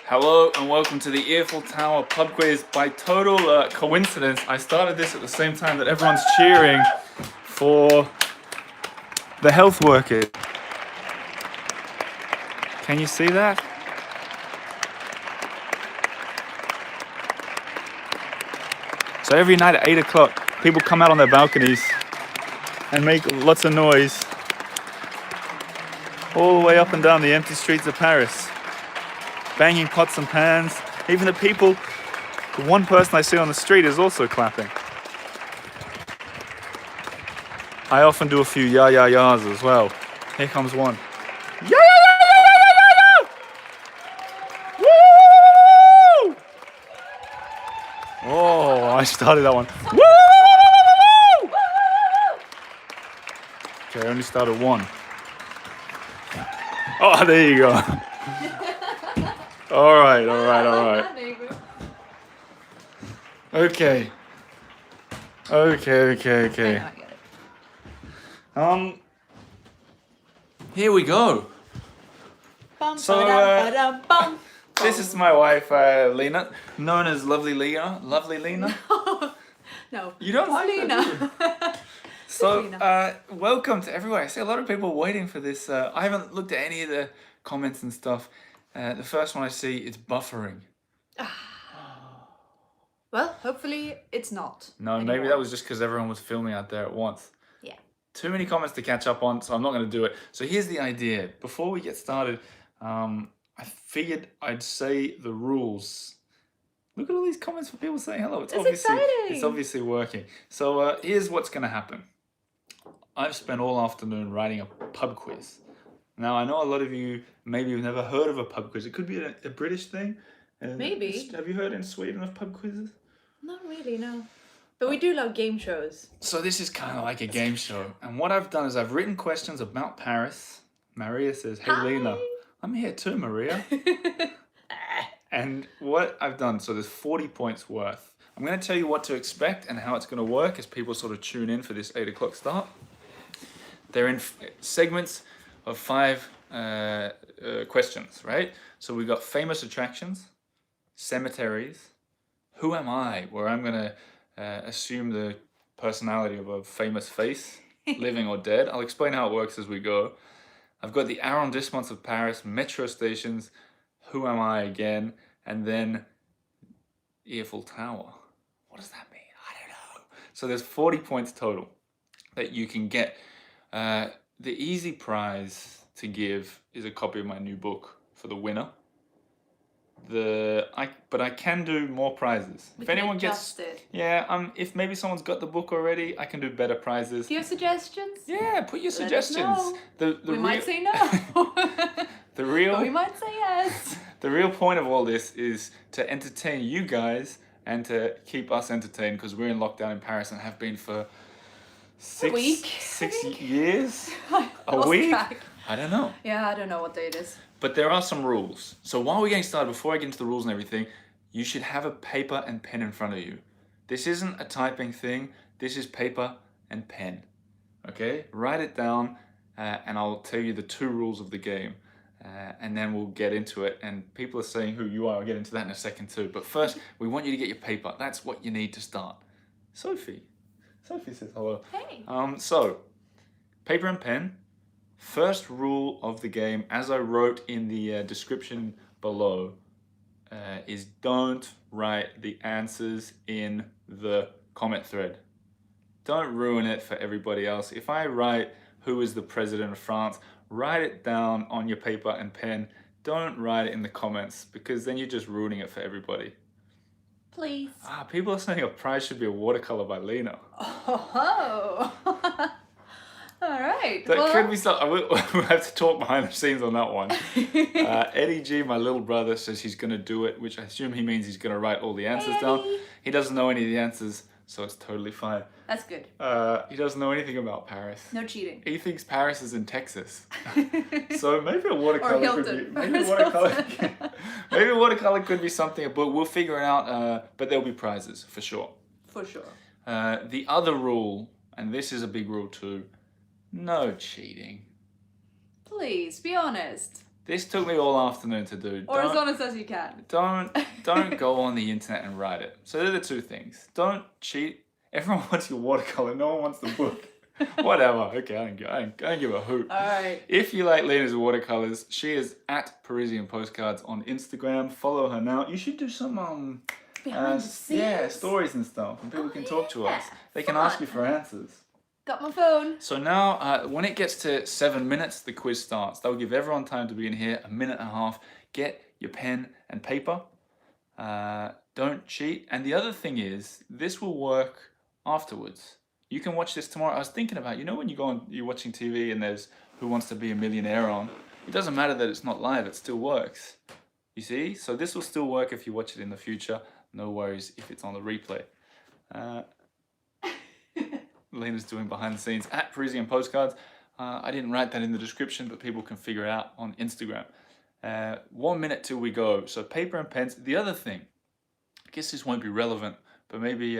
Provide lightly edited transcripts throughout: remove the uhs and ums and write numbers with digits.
Hello and welcome to the Eiffel Tower pub quiz. By total coincidence, I started this at the same time that everyone's cheering for the health workers. Can you see that? So every night at 8 o'clock, people come out on their balconies and make lots of noise all the way up and down the empty streets of Paris, banging pots and pans. Even the one person I see on the street is also clapping. I often do a few ya-ya-yas as well. Here comes one. Ya-ya-ya-ya-ya-ya-ya! Woo! Oh, I started that one. Woo! Okay, I only started one. Oh, there you go. All right. Okay. Here we go. So, this is my wife, Lena, known as Lovely Lena. Lovely Lena? No. You don't say that, do you? Paulina. So, welcome to everywhere. I see a lot of people waiting for this. I haven't looked at any of the comments and stuff. The first one I see is buffering. Well, hopefully it's not. No, anymore. maybe that was just because everyone was filming out there at once. Yeah. Too many comments to catch up on, so I'm not going to do it. So here's the idea. Before we get started, I figured I'd say the rules. Look at all these comments from people saying hello. It's exciting. obviously working. So here's what's going to happen. I've spent all afternoon writing a pub quiz. Now, I know a lot of you maybe have never heard of a pub quiz. It could be a British thing. Maybe. Have you heard in Sweden of pub quizzes? Not really, no. But we do love game shows. So this is kind of like a game show. And what I've done is I've written questions about Paris. Maria says, hey, Hi. Lena. I'm here too, Maria. And what I've done, so there's 40 points worth. I'm going to tell you what to expect and how it's going to work as people sort of tune in for this 8 o'clock start. They're in segments of 5 questions, right? So we've got famous attractions, cemeteries, who am I, where I'm going to assume the personality of a famous face, living or dead. I'll explain how it works as we go. I've got the arrondissements of Paris, metro stations, who am I again, and then Eiffel Tower. What does that mean? I don't know. So there's 40 points total that you can get. The easy prize to give is a copy of my new book for the winner. But I can do more prizes. We If can anyone adjust gets, it. yeah, if maybe someone's got the book already, I can do better prizes. Do you have suggestions? Yeah, put your Let us suggestions. know. We might say no. The real, But we might say yes. the real point of all this is to entertain you guys and to keep us entertained because we're in lockdown in Paris and have been for week, I 6 think. years? I A lost week? track. I don't know. Yeah, I don't know what day it is. But there are some rules. So while we're getting started, before I get into the rules and everything, you should have a paper and pen in front of you. This isn't a typing thing. This is paper and pen. Okay? Write it down and I'll tell you the 2 rules of the game. And then we'll get into it. And people are saying who you are. I'll get into that in a second too. But first, we want you to get your paper. That's what you need to start. Sophie. Sophie says hello. Hey. So, paper and pen. First rule of the game, as I wrote in the description below, is don't write the answers in the comment thread. Don't ruin it for everybody else. If I write who is the president of France, write it down on your paper and pen. Don't write it in the comments because then you're just ruining it for everybody. Please. People are saying a prize should be a watercolor by Lena. Oh. All right. That could be something. We'll have to talk behind the scenes on that one. Eddie G, my little brother, says he's going to do it, which I assume he means he's going to write all the answers down. Eddie. He doesn't know any of the answers, so it's totally fine. That's good. He doesn't know anything about Paris. No cheating. He thinks Paris is in Texas. So maybe a watercolor could be. Hilton. Maybe a watercolor could be something, but we'll figure it out. But there'll be prizes for sure. For sure. The other rule, and this is a big rule too. No cheating. Please, be honest. This took me all afternoon to do. Or as honest as you can. Don't go on the internet and write it. So they're the two things. Don't cheat. Everyone wants your watercolor. No one wants the book. Whatever. Okay, I don't give a hoot. All right. If you like Lena's watercolors, she is at Parisian Postcards on Instagram. Follow her now. You should do some Behind the scenes. stories and stuff, and people can talk to us. yeah. They can ask you Fun. for answers. Got my phone. So now, when it gets to 7 minutes, the quiz starts. That will give everyone time to be in here, 1.5 minutes. Get your pen and paper. Don't cheat. And the other thing is, this will work afterwards. You can watch this tomorrow. I was thinking about, when you go on, you're watching TV and there's Who Wants to Be a Millionaire on. It doesn't matter that it's not live, it still works. You see? So this will still work if you watch it in the future. No worries if it's on the replay. Lena's doing behind the scenes at Parisian Postcards. I didn't write that in the description, but people can figure it out on Instagram. 1 minute till we go. So paper and pens. The other thing, I guess this won't be relevant, but maybe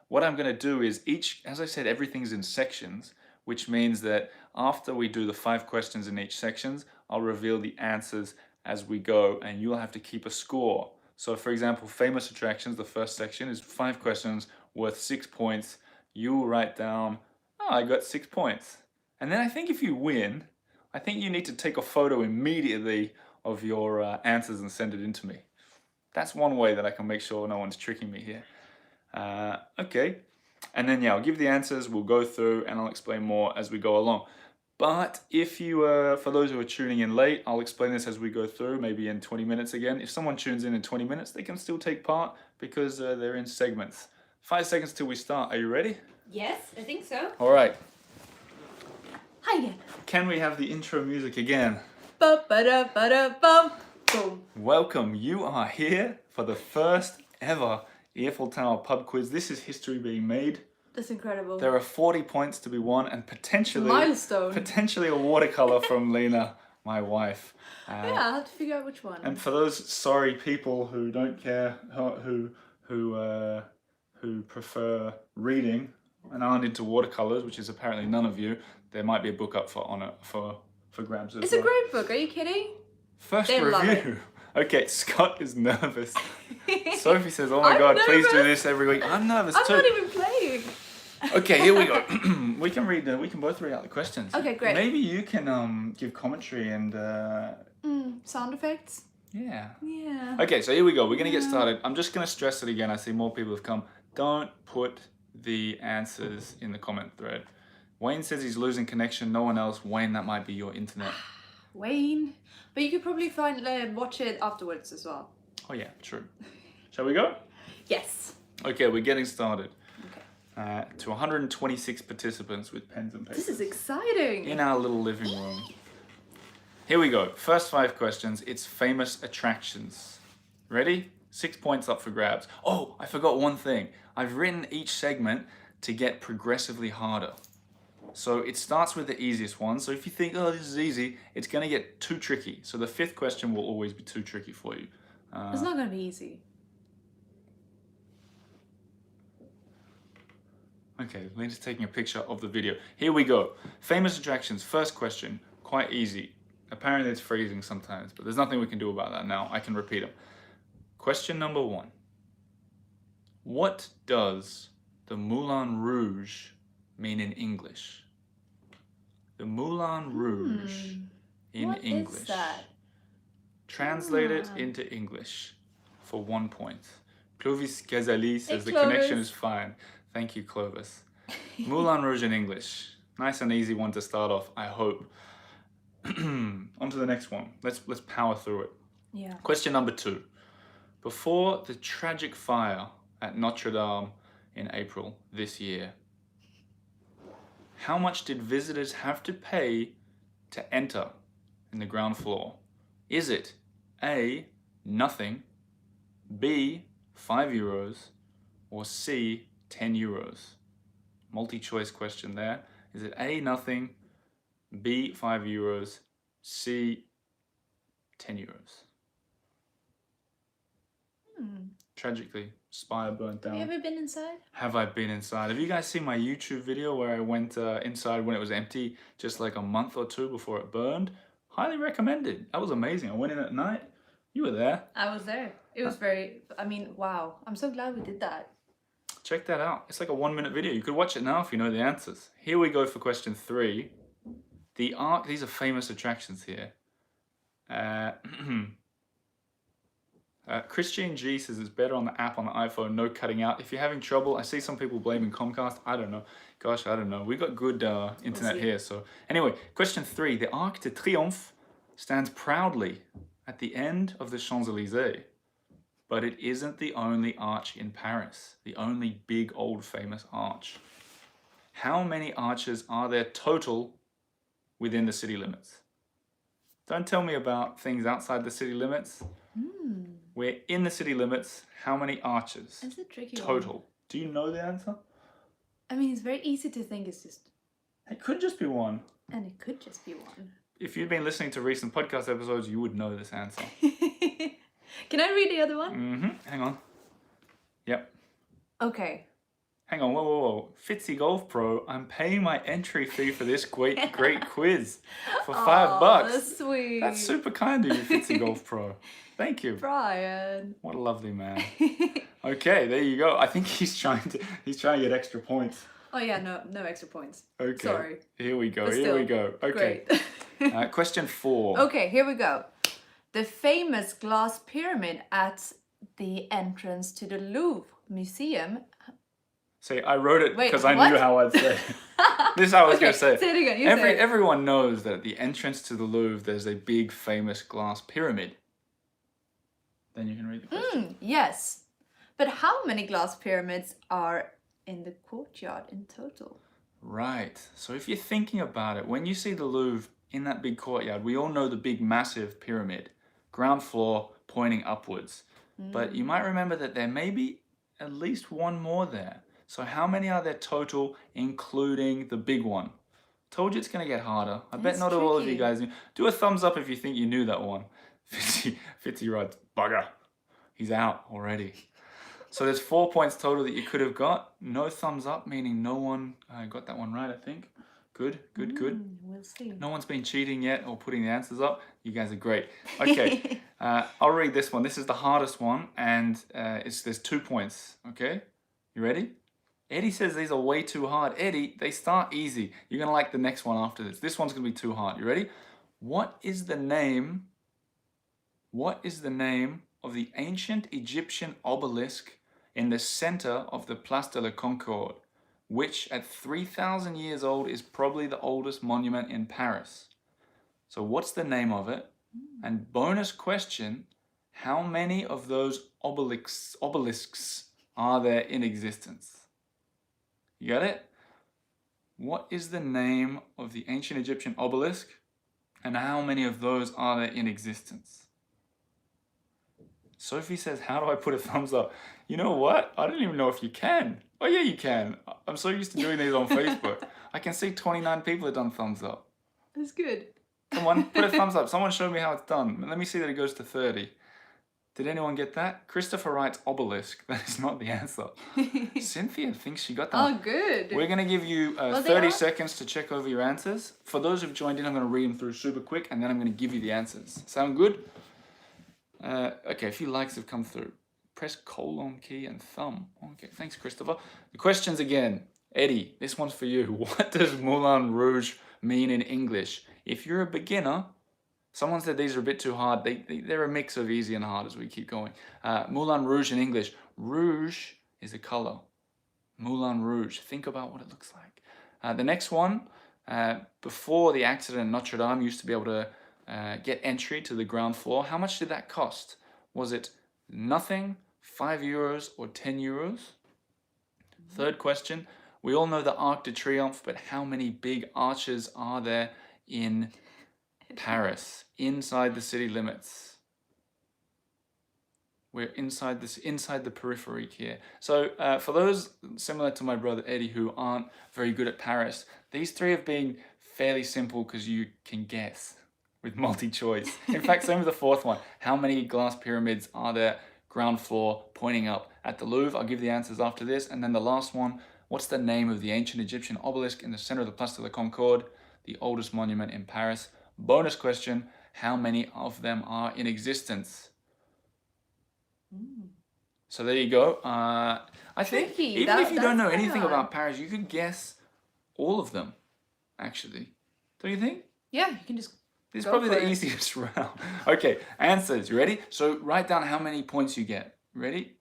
what I'm going to do is as I said, everything's in sections, which means that after we do the 5 questions in each sections, I'll reveal the answers as we go, and you'll have to keep a score. So for example, famous attractions, the first section is 5 questions worth 6 points. You'll write down, I got 6 points. And then I think if you win, I think you need to take a photo immediately of your answers and send it in to me. That's one way that I can make sure no one's tricking me here. Okay. And then, I'll give the answers, we'll go through, and I'll explain more as we go along. But if you, for those who are tuning in late, I'll explain this as we go through, maybe in 20 minutes again. If someone tunes in 20 minutes, they can still take part because they're in segments. 5 seconds till we start. Are you ready? Yes, I think so. All right. Hi again. Can we have the intro music again? Ba-ba-da-ba-da-bum. Boom. Welcome. You are here for the first ever Eiffel Tower pub quiz. This is history being made. That's incredible. There are 40 points to be won and potentially a watercolor from Lena, my wife. Yeah, I'll have to figure out which one. And for those sorry people who don't care, who prefer reading and aren't into watercolors, which is apparently none of you, there might be a book up for grabs as It's well. a great book. Are you kidding? First They love review. Okay, Scott is nervous. Sophie says, "Oh my God, please do this every week." I'm nervous too. I'm not even playing. Okay, here we go. We can both read out the questions. Okay, great. Maybe you can give commentary and Sound effects. yeah. Yeah. Okay, so here we go. We're gonna get started. I'm just gonna stress it again. I see more people have come. Don't put the answers in the comment thread. Wayne says he's losing connection. No one else. Wayne, that might be your internet. Wayne. But you could probably watch it afterwards as well. Oh yeah, true. Shall we go? Yes. Okay, we're getting started. Okay. To 126 participants with pens and papers. This is exciting. In our little living room. Here we go. First 5 questions. It's famous attractions. Ready? 6 points up for grabs. Oh, I forgot one thing. I've written each segment to get progressively harder. So it starts with the easiest one. So if you think, oh, this is easy, it's going to get too tricky. So the 5th question will always be too tricky for you. It's not going to be easy. Okay, Lena's taking a picture of the video. Here we go. Famous attractions. First question. Quite easy. Apparently it's freezing sometimes, but there's nothing we can do about that now. I can repeat them. Question number 1. What does the Moulin Rouge mean in English? The Moulin Rouge in what English. What is that? Translate it into English for 1 point. Clovis Gazali says the Clovis. connection is fine. Thank you, Clovis. Moulin Rouge in English. Nice and easy one to start off, I hope. On to the next one. Let's power through it. Yeah. Question number 2. Before the tragic fire at Notre Dame in April this year, how much did visitors have to pay to enter in the ground floor? Is it A, nothing, B, €5, or C, €10? Multi-choice question there. Is it A, nothing, B, €5, C, €10? Tragically, spire burnt down. Have you ever been inside? Have I been inside? Have you guys seen my YouTube video where I went inside when it was empty just like a month or 2 before it burned? Highly recommended. That was amazing. I went in at night. You were there. I was there. It was very, I mean, wow. I'm so glad we did that. Check that out. It's like a 1-minute video. You could watch it now if you know the answers. Here we go for question 3. The Ark, these are famous attractions here. Christian G says it's better on the app on the iPhone, no cutting out. If you're having trouble, I see some people blaming Comcast. I don't know. Gosh, I don't know. We've got good internet see. here. So anyway, question 3. The Arc de Triomphe stands proudly at the end of the Champs-Élysées. But it isn't the only arch in Paris, the only big old famous arch. How many arches are there total within the city limits? Don't tell me about things outside the city limits. We're in the city limits. How many arches It's a tricky one. total? Do you know the answer? I mean, it's very easy to think it's just, It could just be one. and it could just be one. If you've been listening to recent podcast episodes, you would know this answer. Can I read the other one? Hang on. Yep. Okay. Hang on, whoa. Fitzy Golf Pro, I'm paying my entry fee for this great quiz for $5. That's sweet. That's super kind of you, Fitzy Golf Pro. Thank you. Brian. What a lovely man. Okay, there you go. I think he's trying to get extra points. Oh yeah, no extra points. Okay. Sorry. Here we go. But Here we still, go. Okay. Great. Question 4. Okay, here we go. The famous glass pyramid at the entrance to the Louvre Museum. See, I wrote it Wait, because I what? knew how I'd say it. This is how I was Okay, going to say it. say it again, you say it. Everyone knows that at the entrance to the Louvre, there's a big famous glass pyramid. Then you can read the question. Yes. But how many glass pyramids are in the courtyard in total? Right. So if you're thinking about it, when you see the Louvre in that big courtyard, we all know the big massive pyramid, ground floor pointing upwards. But you might remember that there may be at least one more there. So how many are there total, including the big one? Told you it's going to get harder. I bet It's not all of you tricky. guys knew. Do a thumbs up if you think you knew that one. Fitzy writes, bugger. He's out already. So there's 4 points total that you could have got. No thumbs up, meaning no one got that one right, I think. Good. We'll see. No one's been cheating yet or putting the answers up. You guys are great. Okay, I'll read this one. This is the hardest one, and there's 2 points. Okay, you ready? Eddie says these are way too hard. Eddie, they start easy. You're gonna like the next one after this. This one's gonna be too hard. You ready? What is the name of the ancient Egyptian obelisk in the center of the Place de la Concorde, which at 3,000 years old is probably the oldest monument in Paris? So what's the name of it? And bonus question, how many of those obelisks are there in existence? You got it? What is the name of the ancient Egyptian obelisk? And how many of those are there in existence? Sophie says, how do I put a thumbs up? You know what? I don't even know if you can. Oh yeah, you can. I'm so used to doing these on Facebook. I can see 29 people have done thumbs up. That's good. Come on, put a thumbs up. Someone show me how it's done. Let me see that it goes to 30. Did anyone get that? Christopher writes obelisk. That is not the answer. Cynthia thinks she got that. Oh, good. We're going to give you Well, they 30 are- seconds to check over your answers. For those who've joined in, I'm going to read them through super quick, and then I'm going to give you the answers. Sound good? Okay, a few likes have come through. Press colon key and thumb. Okay, thanks, Christopher. The questions again. Eddie, this one's for you. What does Moulin Rouge mean in English? If you're a beginner, someone said these are a bit too hard. They're a mix of easy and hard as we keep going. Moulin Rouge in English. Rouge is a color. Moulin Rouge. Think about what it looks like. The next one, before the accident, Notre Dame used to be able to get entry to the ground floor. How much did that cost? Was it nothing, €5, or €10? Third question, we all know the Arc de Triomphe, but how many big arches are there in Paris, inside the city limits? We're inside the periphery here. So for those similar to my brother Eddie who aren't very good at Paris, these 3 have been fairly simple because you can guess with multi-choice. In fact, same with the 4th one. How many glass pyramids are there ground floor pointing up at the Louvre? I'll give the answers after this. And then the last one, what's the name of the ancient Egyptian obelisk in the center of the Place de la Concorde, the oldest monument in Paris? Bonus question, how many of them are in existence? So there you go. I think Tricky. even if you don't know That's anything hard. about Paris, you could guess all of them, actually. Don't you think? Yeah, you can just. This is Go probably for the it. easiest round. Okay, answers. You ready? So write down how many points you get. Ready?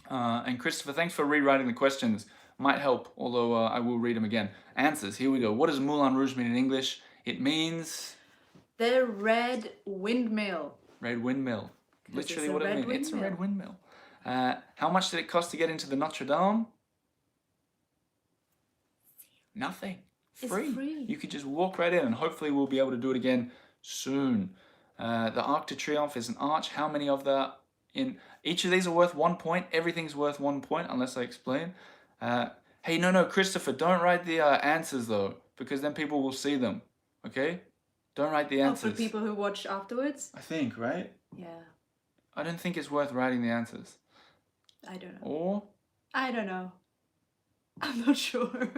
And Christopher, thanks for rewriting the questions. Might help, although I will read them again. Answers. Here we go. What does Moulin Rouge mean in English? It means The red windmill. red windmill. 'Cause Literally it's a what it red means. It's a red windmill. windmill. How much did it cost to get into the Notre Dame? Nothing. It's Free. free. You could just walk right in, and hopefully we'll be able to do it again soon. The Arc de Triomphe is an arch. How many of the in each of these are worth 1 point? Everything's worth 1 point unless I explain. Hey, no, Christopher, don't write the answers though, because then people will see them. Okay? Don't write the Oh, answers. for people who watch afterwards? I think, right? Yeah, I don't think it's worth writing the answers. I don't know. Or I don't know. I'm not sure.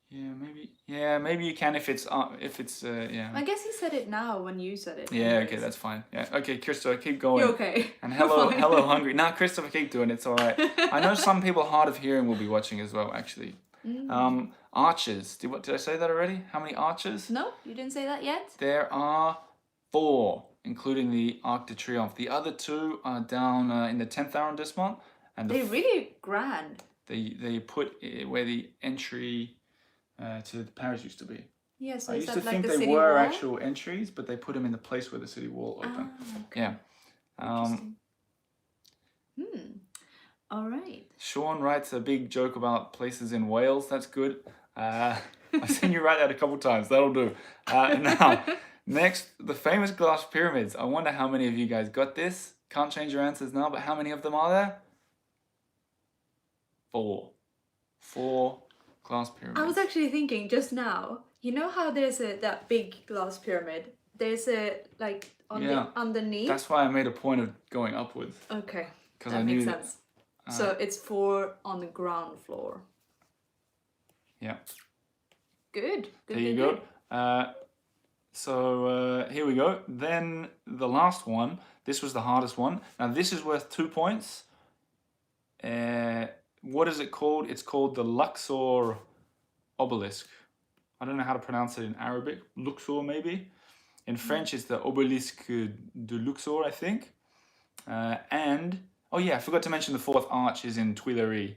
yeah, maybe you can if it's yeah. I guess he said it now when you said it. Yeah, anyways. okay, that's fine. Yeah, okay, Christopher, keep going. You're okay. And You're hello, fine. hello, hungry. Nah, Christopher, keep doing it. It's all right. I know some people hard of hearing will be watching as well. Actually, arches. Did I say that already? How many arches? No, you didn't say that yet? There are 4, including the Arc de Triomphe. The other 2 are down in the 10th arrondissement, and They're really grand. they put where the entry to Paris used to be. Yeah, so I is used to that like think the they city were wall? actual entries, but they put them in the place where the city wall opened. Okay. Yeah. Interesting. All right. Sean writes a big joke about places in Wales. That's good. I've seen you write that a couple times. That'll do. Now, next, the famous glass pyramids. I wonder how many of you guys got this. Can't change your answers now, but how many of them are there? 4. 4 glass pyramids. I was actually thinking just now, you know how there's that big glass pyramid? There's a, like, on Yeah. the underneath? That's why I made a point of going upwards. Okay, 'Cause that I makes knew sense. So it's 4 on the ground floor. Yeah. Good. There you go. So here we go. Then the last one. This was the hardest one. Now this is worth 2 points. What is it called? It's called the Luxor obelisk. I don't know how to pronounce it in Arabic. Luxor maybe. In French it's the Obélisque de Luxor, I think. And oh yeah, I forgot to mention the 4th arch is in Tuileries,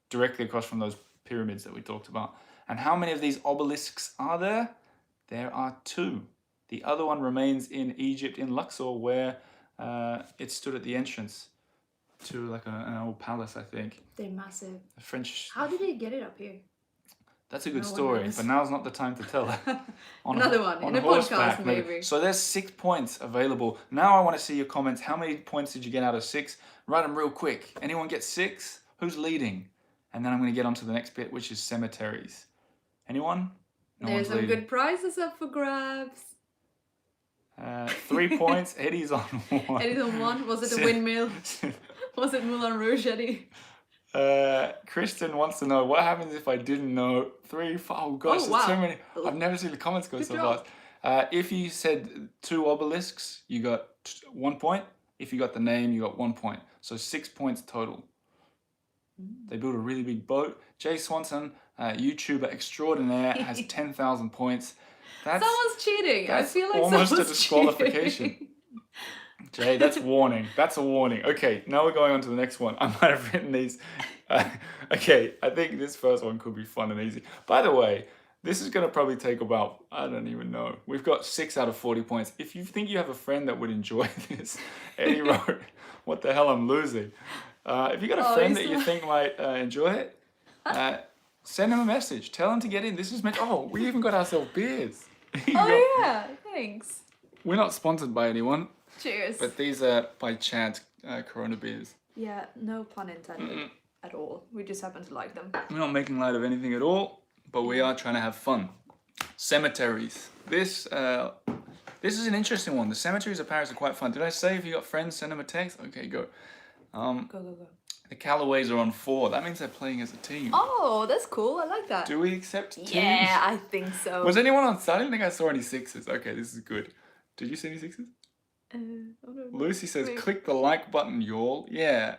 directly across from those pyramids that we talked about. And how many of these obelisks are there? There are 2. The other one remains in Egypt, in Luxor, where it stood at the entrance to like an old palace, I think. They're massive. The French. How did they get it up here? That's a good No one story, knows. but now's not the time to tell it. Another one, in a podcast, maybe. So there's 6 points available. Now I want to see your comments. How many points did you get out of 6? Write them real quick. Anyone get 6? Who's leading? And then I'm going to get on to the next bit, which is cemeteries. Anyone? No There's one's some leading. good prizes up for grabs. 3 points. Eddie's on 1. Eddie's on 1. Was it a windmill? Was it Moulin Rouge, Eddie? Kristen wants to know what happens if I didn't know 3, 4. Oh gosh, Oh, there's so wow. many. I've never seen the comments go Good so job. fast. If you said 2 obelisks, you got 1 point. If you got the name, you got 1 point. So 6 points total. They built a really big boat. Jay Swanson, YouTuber extraordinaire, has 10,000 points. That's Someone's cheating. that's I feel like almost a someone's disqualification. cheating. Jay, that's warning. That's a warning. Okay, now we're going on to the next one. I might have written these. Okay, I think this first one could be fun and easy. By the way, this is going to probably take about, I don't even know. We've got 6 out of 40 points. If you think you have a friend that would enjoy this, Eddie wrote, what the hell, I'm losing. If you got a friend that you think might enjoy it, send him a message. Tell him to get in. This is meant, oh, we even got ourselves beers. Oh yeah, thanks. We're not sponsored by anyone. Cheers. But these are by chance Corona beers. Yeah, no pun intended at all. We just happen to like them. We're not making light of anything at all, but we are trying to have fun. Cemeteries. This is an interesting one. The cemeteries of Paris are quite fun. Did I say if you got friends, send them a text? Okay, go. Go, go, go. The Callaways are on 4. That means they're playing as a team. Oh, that's cool. I like that. Do we accept teams? Yeah, I think so. Was anyone on? I didn't think I saw any 6s. Okay, this is good. Did you see any 6s? Oh, no, no. Lucy says, Wait. click the like button, y'all. Yeah,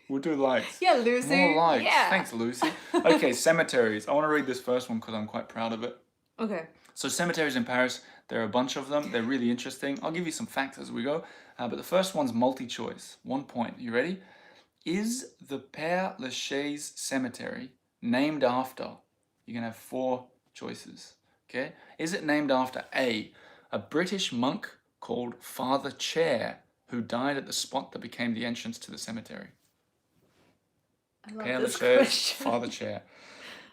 we'll do likes. Yeah, Lucy. More likes. Yeah. Thanks, Lucy. Okay, cemeteries. I want to read this first one because I'm quite proud of it. Okay. So cemeteries in Paris, there are a bunch of them. They're really interesting. I'll give you some facts as we go. But the first one's multi-choice. 1 point. You ready? Is the Père Lachaise Cemetery named after? You're going to have 4 choices. Okay? Is it named after A, a British monk called Father Chair, who died at the spot that became the entrance to the cemetery? I love Père this Lachaise, question. Father Chair.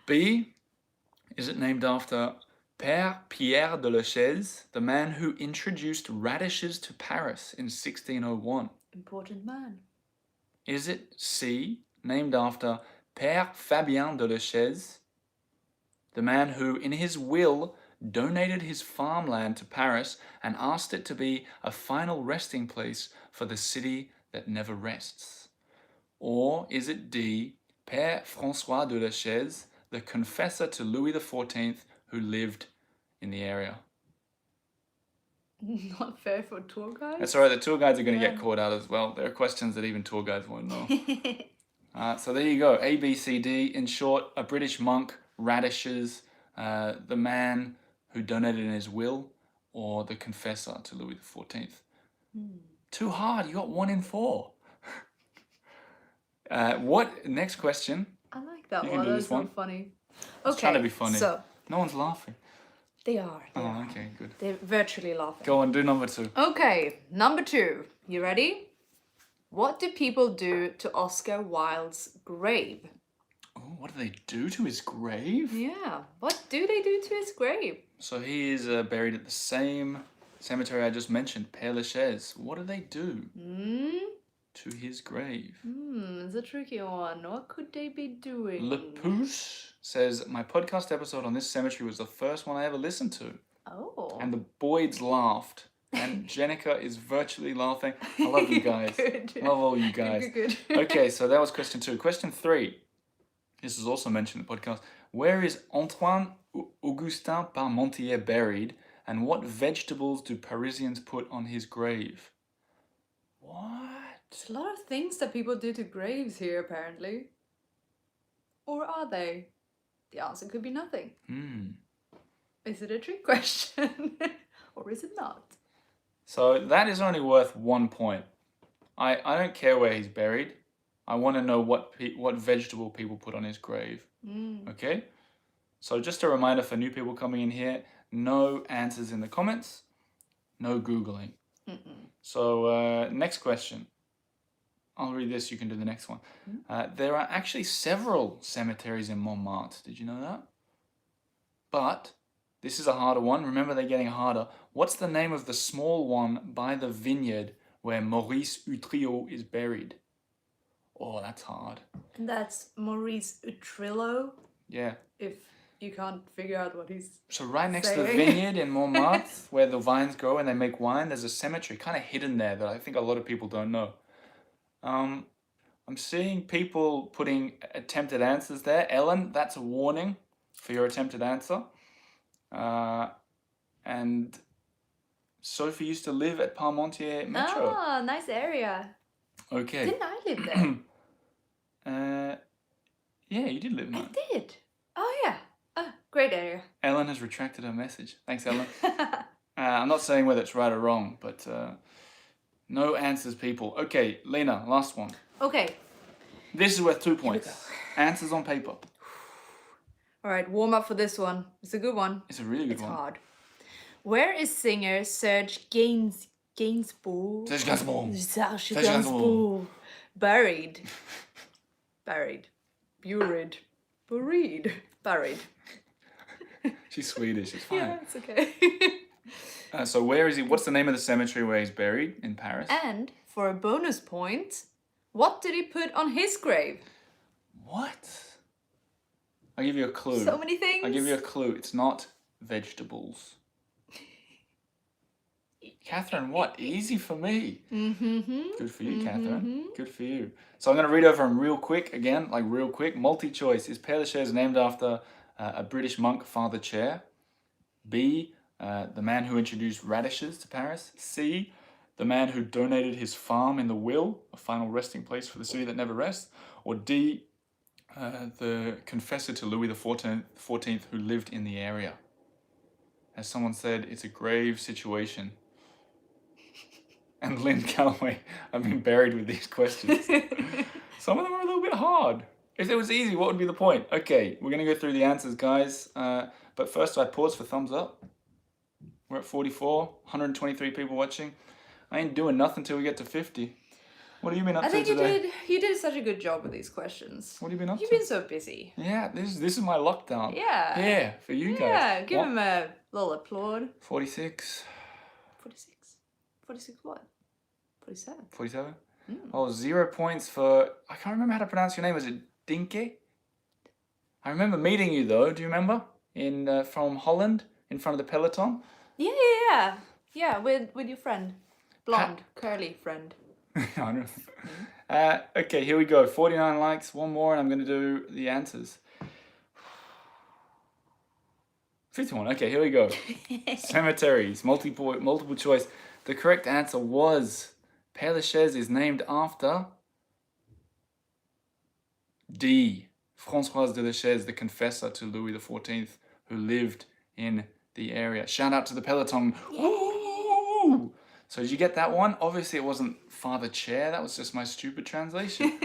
B, is it named after Père Pierre de Lachaise, the man who introduced radishes to Paris in 1601? Important man. Is it C, named after Père Fabien de Lachaise, the man who, in his will, donated his farmland to Paris and asked it to be a final resting place for the city that never rests? Or is it D, Père François de Lachaise, the confessor to Louis XIV who lived in the area? Not fair for tour guides. That's all right, the tour guides are going to Yeah. get caught out as well. There are questions that even tour guides won't know. So there you go, A, B, C, D. In short, a British monk, radishes, the man who donated in his will, or the confessor to Louis XIV. Too hard, you got 1 in 4. What, next question. I like that You can one. do That's this so one. funny. was Okay. trying to be funny. So No one's laughing. they are. They Oh, are. okay, good. They're virtually laughing. Go on, do number 2. Okay, number 2. You ready? What do people do to Oscar Wilde's grave? Oh, what do they do to his grave? Yeah, what do they do to his grave? So he is buried at the same cemetery I just mentioned, Père Lachaise. What do they do to his grave? It's a tricky one. What could they be doing? Le Pouce says, my podcast episode on this cemetery was the first one I ever listened to. Oh. And the Boyds laughed. And Jenica is virtually laughing. I love you guys. Good. Love all you guys. Good. Okay, so that was question 2. Question 3. This is also mentioned in the podcast. Where is Antoine Augustin Parmentier buried, and what vegetables do Parisians put on his grave? What? There's a lot of things that people do to graves here, apparently. Or are they? The answer could be nothing. Is it a trick question? Or is it not? So that is only worth 1 point. I don't care where he's buried. I want to know what vegetable people put on his grave. Okay? So just a reminder for new people coming in here, no answers in the comments, no Googling. So next question. I'll read this, you can do the next one. There are actually several cemeteries in Montmartre. Did you know that? But this is a harder one. Remember, they're getting harder. What's the name of the small one by the vineyard where Maurice Utrillo is buried? Oh, that's hard. And that's Maurice Utrillo, Yeah. if you can't figure out what he's... So right next to the Saying. vineyard in Montmartre, where the vines grow and they make wine, there's a cemetery kind of hidden there that I think a lot of people don't know. I'm seeing people putting attempted answers there. Ellen, that's a warning for your attempted answer. And Sophie used to live at Parmentier Metro. Ah, nice area. Okay. Didn't I live there? Yeah, you did live in I that. did. Oh, yeah. Great area. Ellen has retracted her message. Thanks, Ellen. I'm not saying whether it's right or wrong, but no answers, people. Okay, Lena, last one. Okay. This is worth 2 we points. go. Answers on paper. All right, warm up for this one. It's a good one. It's a really good It's one. hard. Where is singer Serge Gainsbourg? Serge Gainsbourg. Serge Serge Gainsbourg. Gainsbourg. Buried. Buried. Buried. Buried. Buried. She's Swedish, it's fine. Yeah, it's okay. So where is he? What's the name of the cemetery where he's buried in Paris? And for a bonus point, what did he put on his grave? What? I'll give you a clue. So many things. I'll give you a clue. It's not vegetables. Catherine, what? Easy for me. Mm-hmm. Good for you, Catherine. Good for you. So I'm going to read over them real quick again, like real quick. Multi-choice. Is Père Lachaise named after a British monk, Father Chair? B, the man who introduced radishes to Paris? C, the man who donated his farm in the will, a final resting place for the city that never rests? Or D, the confessor to Louis XIV who lived in the area? As someone said, it's a grave situation. And Lynn Calloway, I've been buried with these questions. Some of them are a little bit hard. If it was easy, what would be the point? Okay, we're going to go through the answers, guys. But first, I pause for thumbs up. We're at 44, 123 people watching. I ain't doing nothing till we get to 50. What have you been up I to think today? you did such a good job with these questions. What have you been up You've to? been so busy. Yeah, this is my lockdown. Yeah. Yeah, for you guys. Yeah, give What? him a little applaud. 46, 46. 46 what? 47. 47? Oh, 0 points for... I can't remember how to pronounce your name. Was it Dinke? I remember meeting you, though. Do you remember? From Holland, in front of the Peloton? Yeah. Yeah, with your friend. Blonde, curly friend. I don't know. Okay, here we go. 49 likes. One more, and I'm going to do the answers. 51. Okay, here we go. Cemeteries. Multiple choice. The correct answer was Père Lachaise is named after D. Françoise de Lachaise, the confessor to Louis XIV, who lived in the area. Shout out to the Peloton. Woo! So did you get that one? Obviously it wasn't Father Chair. That was just my stupid translation.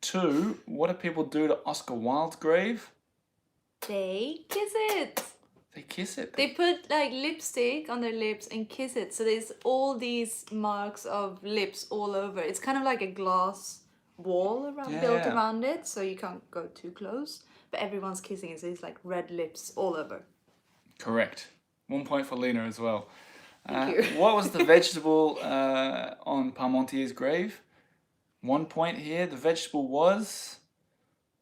2. What do people do to Oscar Wilde's grave? They kiss it. They kiss it. They put like lipstick on their lips and kiss it. So there's all these marks of lips all over. It's kind of like a glass wall built around it, so you can't go too close. But everyone's kissing it, so it's like red lips all over. Correct. 1 point for Lena as well. Thank you. What was the vegetable on Parmentier's grave? 1 point here. The vegetable was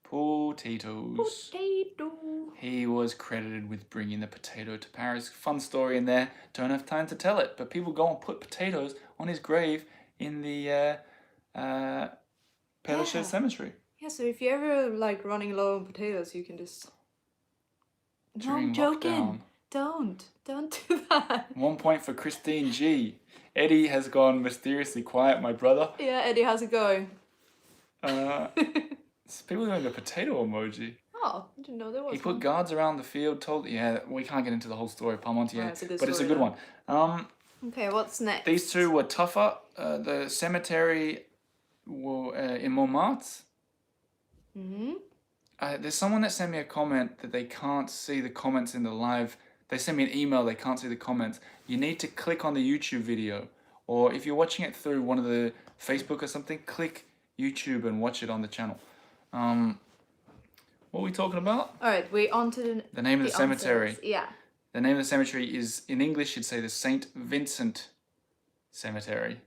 potatoes. Potato. He was credited with bringing the potato to Paris. Fun story in there. Don't have time to tell it, but people go and put potatoes on his grave in the Père Lachaise cemetery. Yeah, so if you're ever like running low on potatoes, you can just... No, I'm joking. Lockdown. Don't do that. 1 point for Christine G. Eddie has gone mysteriously quiet, my brother. Yeah, Eddie, how's it going? People doing the potato emoji. Oh, I didn't know there was He put one. guards around the field, we can't get into the whole story of Parmentier, it's a good but it's a story, good though. one. Okay, what's next? These two were tougher. The cemetery in Montmartre. Mm-hmm. There's someone that sent me a comment that they can't see the comments in the live. They sent me an email, they can't see the comments. You need to click on the YouTube video. Or if you're watching it through one of the Facebook or something, click YouTube and watch it on the channel. What are we talking about? Alright, we're on to The name of the cemetery. Answers. Yeah. The name of the cemetery is, in English, you'd say the Saint Vincent Cemetery.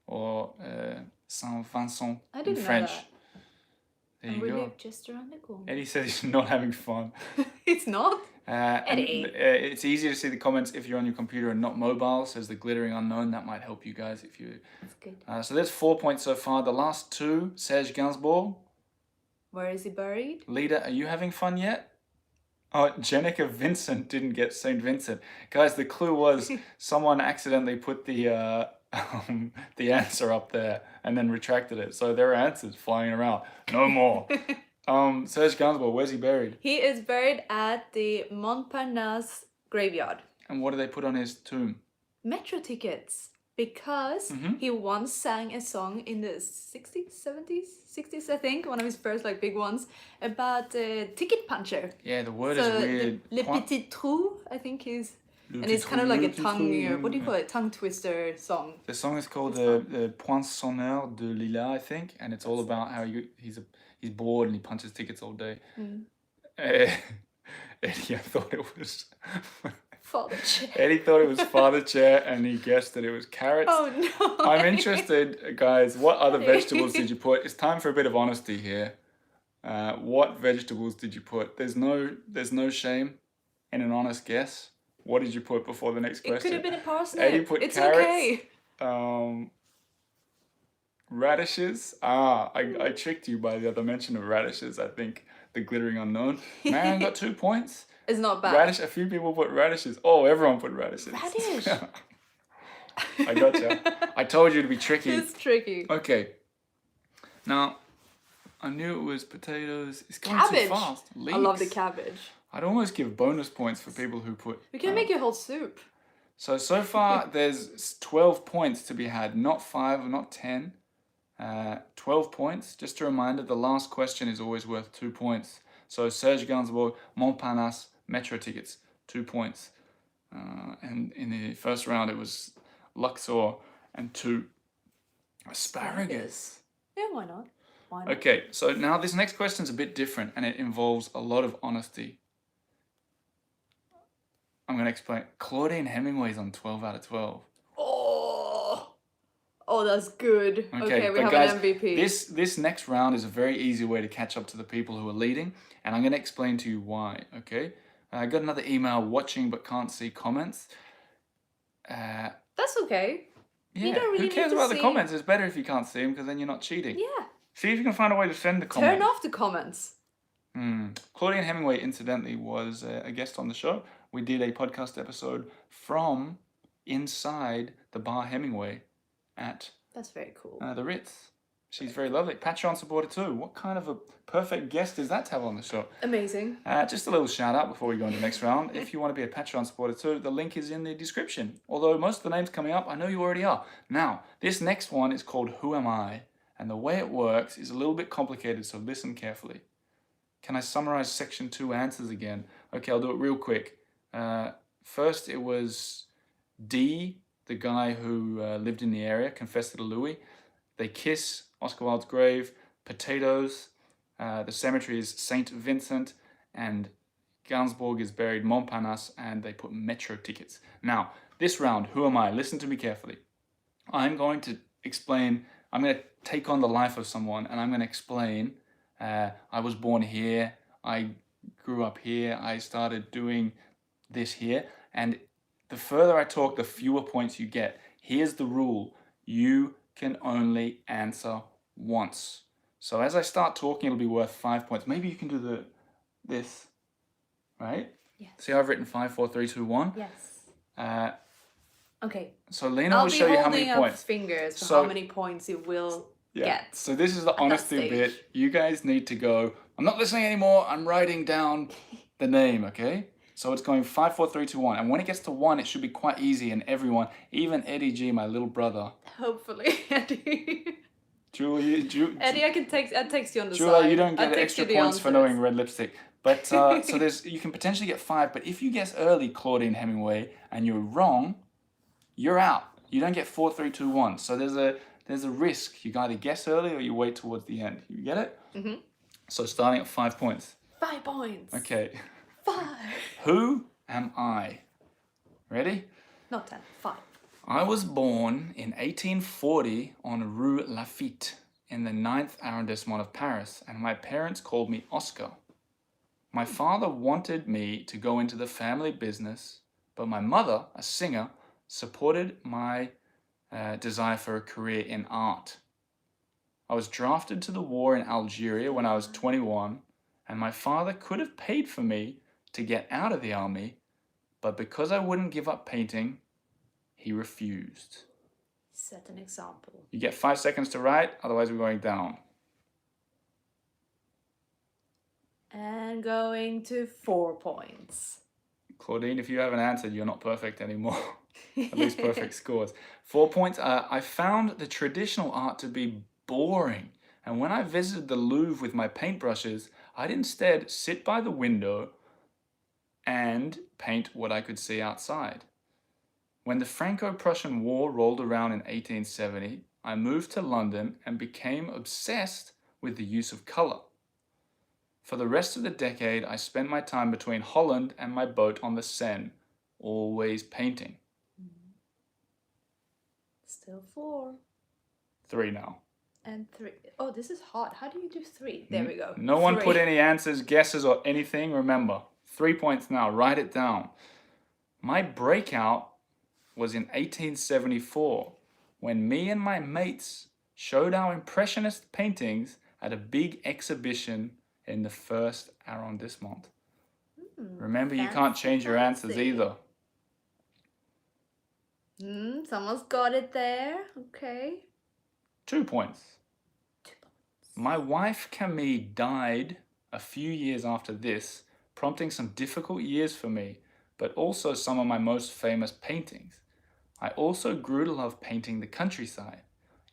Or Saint Vincent I in didn't know French. that. There And you we go. live just around the corner. Eddie says he's not having fun. It's not? Eddie. It's easy to see the comments if you're on your computer and not mobile, says the glittering unknown. That might help you guys if you... That's good. So there's 4 points so far. The last two, Serge Gainsbourg. Where is he buried? Leader, are you having fun yet? Oh, Jenica Vincent didn't get St. Vincent. Guys, the clue was someone accidentally put the answer up there and then retracted it. So there are answers flying around. No more. Serge Gainsbourg, where's he buried? He is buried at the Montparnasse graveyard. And what do they put on his tomb? Metro tickets. Because he once sang a song in the 60s, 70s, 60s, I think, one of his first like big ones, about ticket puncher. Yeah, the word So is weird. Le Petit Trou, I think is... And it's kind of like a tongue, what do you call it, tongue twister song. The song is called the Poinçonneur de Lila, I think, and it's all about how he's bored and he punches tickets all day. Eddie, I thought it was... Father Chair. Eddie thought it was Father Chair and he guessed that it was carrots. Oh no. I'm interested, guys, what other vegetables did you put? It's time for a bit of honesty here. What vegetables did you put? There's no shame in an honest guess. What did you put before the next question? It could have been a parsnip. Eddie put It's carrots. okay. Radishes. I tricked you by the other mention of radishes. I think the glittering unknown. Man got 2 points. It's not bad. Radish. A few people put radishes. Oh, everyone put radishes. Radish. I gotcha. I told you to be tricky. It's tricky. Okay. Now, I knew it was potatoes. It's going Cabbage. too fast. I love the Leeks. cabbage. I'd almost give bonus points for people who put. We can make a whole soup. So far, there's 12 points to be had. Not 5 or not 10. 12 points. Just a reminder, the last question is always worth 2 points. So Serge Gainsbourg, Montparnasse, metro tickets, 2 points. And in the first round, it was Luxor and 2 asparagus. Yeah, why not? Why not? Okay, so now this next question is a bit different and it involves a lot of honesty. I'm going to explain. Claudine Hemingway's on 12 out of 12. Oh, that's good. Okay, we but have guys, an MVP. This next round is a very easy way to catch up to the people who are leading, and I'm going to explain to you why, okay? I got another email, watching but can't see comments. That's okay. Yeah, don't really who cares need to about the see- comments? It's better if you can't see them because then you're not cheating. Yeah. See if you can find a way to send the comments. Turn off the comments. Claudine Hemingway, incidentally, was a guest on the show. We did a podcast episode from inside the bar Hemingway at That's very cool. the Ritz. She's very lovely. Patreon supporter too. What kind of a perfect guest is that to have on the show? Amazing. Just a little shout out before we go into the next round. If you want to be a Patreon supporter too, the link is in the description. Although most of the names coming up, I know you already are. Now, this next one is called Who Am I? And the way it works is a little bit complicated, so listen carefully. Can I summarize section 2 answers again? Okay, I'll do it real quick. First, it was D, the guy who lived in the area, confessed to Louis. They kiss, Oscar Wilde's grave, potatoes. The cemetery is St. Vincent, and Gainsbourg is buried Montparnasse, and they put metro tickets. Now, this round, who am I? Listen to me carefully. I'm going to explain, I'm going to take on the life of someone, and I'm going to explain, I was born here, I grew up here, I started doing this here, and the further I talk, the fewer points you get. Here's the rule. You can only answer once. So as I start talking, it'll be worth 5 points. Maybe you can do this, right? Yes. See how I've written 5, 4, 3, 2, 1? Yes. Okay. So Lena will show you how many I'll be holding points. up fingers for So- how many points you will get. So this is the honesty stage. bit. You guys need to go, I'm not listening anymore, I'm writing down the name, okay? So it's going 5, 4, 3, 2, 1. And when it gets to 1, it should be quite easy, and everyone, even Eddie G, my little brother. Hopefully, Eddie. Eddie, I text you on the Julia, side. you don't I'll get text extra you the points for answers. knowing red lipstick. But so you can potentially get 5, but if you guess early Claudine Hemingway and you're wrong, you're out. You don't get 4, 3, 2, 1. So there's a risk. You either guess early or you wait towards the end. You get it? Mm-hmm. So starting at 5 points. 5 points. Okay. 5. Who am I? Ready? Not 10. 5. I was born in 1840 on Rue Lafitte in the 9th arrondissement of Paris, and my parents called me Oscar. My father wanted me to go into the family business, but my mother, a singer, supported my desire for a career in art. I was drafted to the war in Algeria when I was 21, and my father could have paid for me to get out of the army, but because I wouldn't give up painting, he refused. Set an example. You get 5 seconds to write, otherwise we're going down. And going to 4 points. Claudine, if you haven't answered, you're not perfect anymore. At least perfect scores. 4 points. I found the traditional art to be boring. And when I visited the Louvre with my paintbrushes, I'd instead sit by the window and paint what I could see outside. When the Franco-Prussian War rolled around in 1870, I moved to London and became obsessed with the use of color. For the rest of the decade, I spent my time between Holland and my boat on the Seine, always painting. Still 4. 3 now. And 3. Oh, this is hard. How do you do 3? There we go. No one 3. put any answers, guesses, or anything. Remember, 3 points now. Write it down. My breakout was in 1874 when me and my mates showed our impressionist paintings at a big exhibition in the first arrondissement. Remember, you can't change your answers either. Someone's got it there. Okay. 2 points. My wife Camille died a few years after this, prompting some difficult years for me, but also some of my most famous paintings. I also grew to love painting the countryside.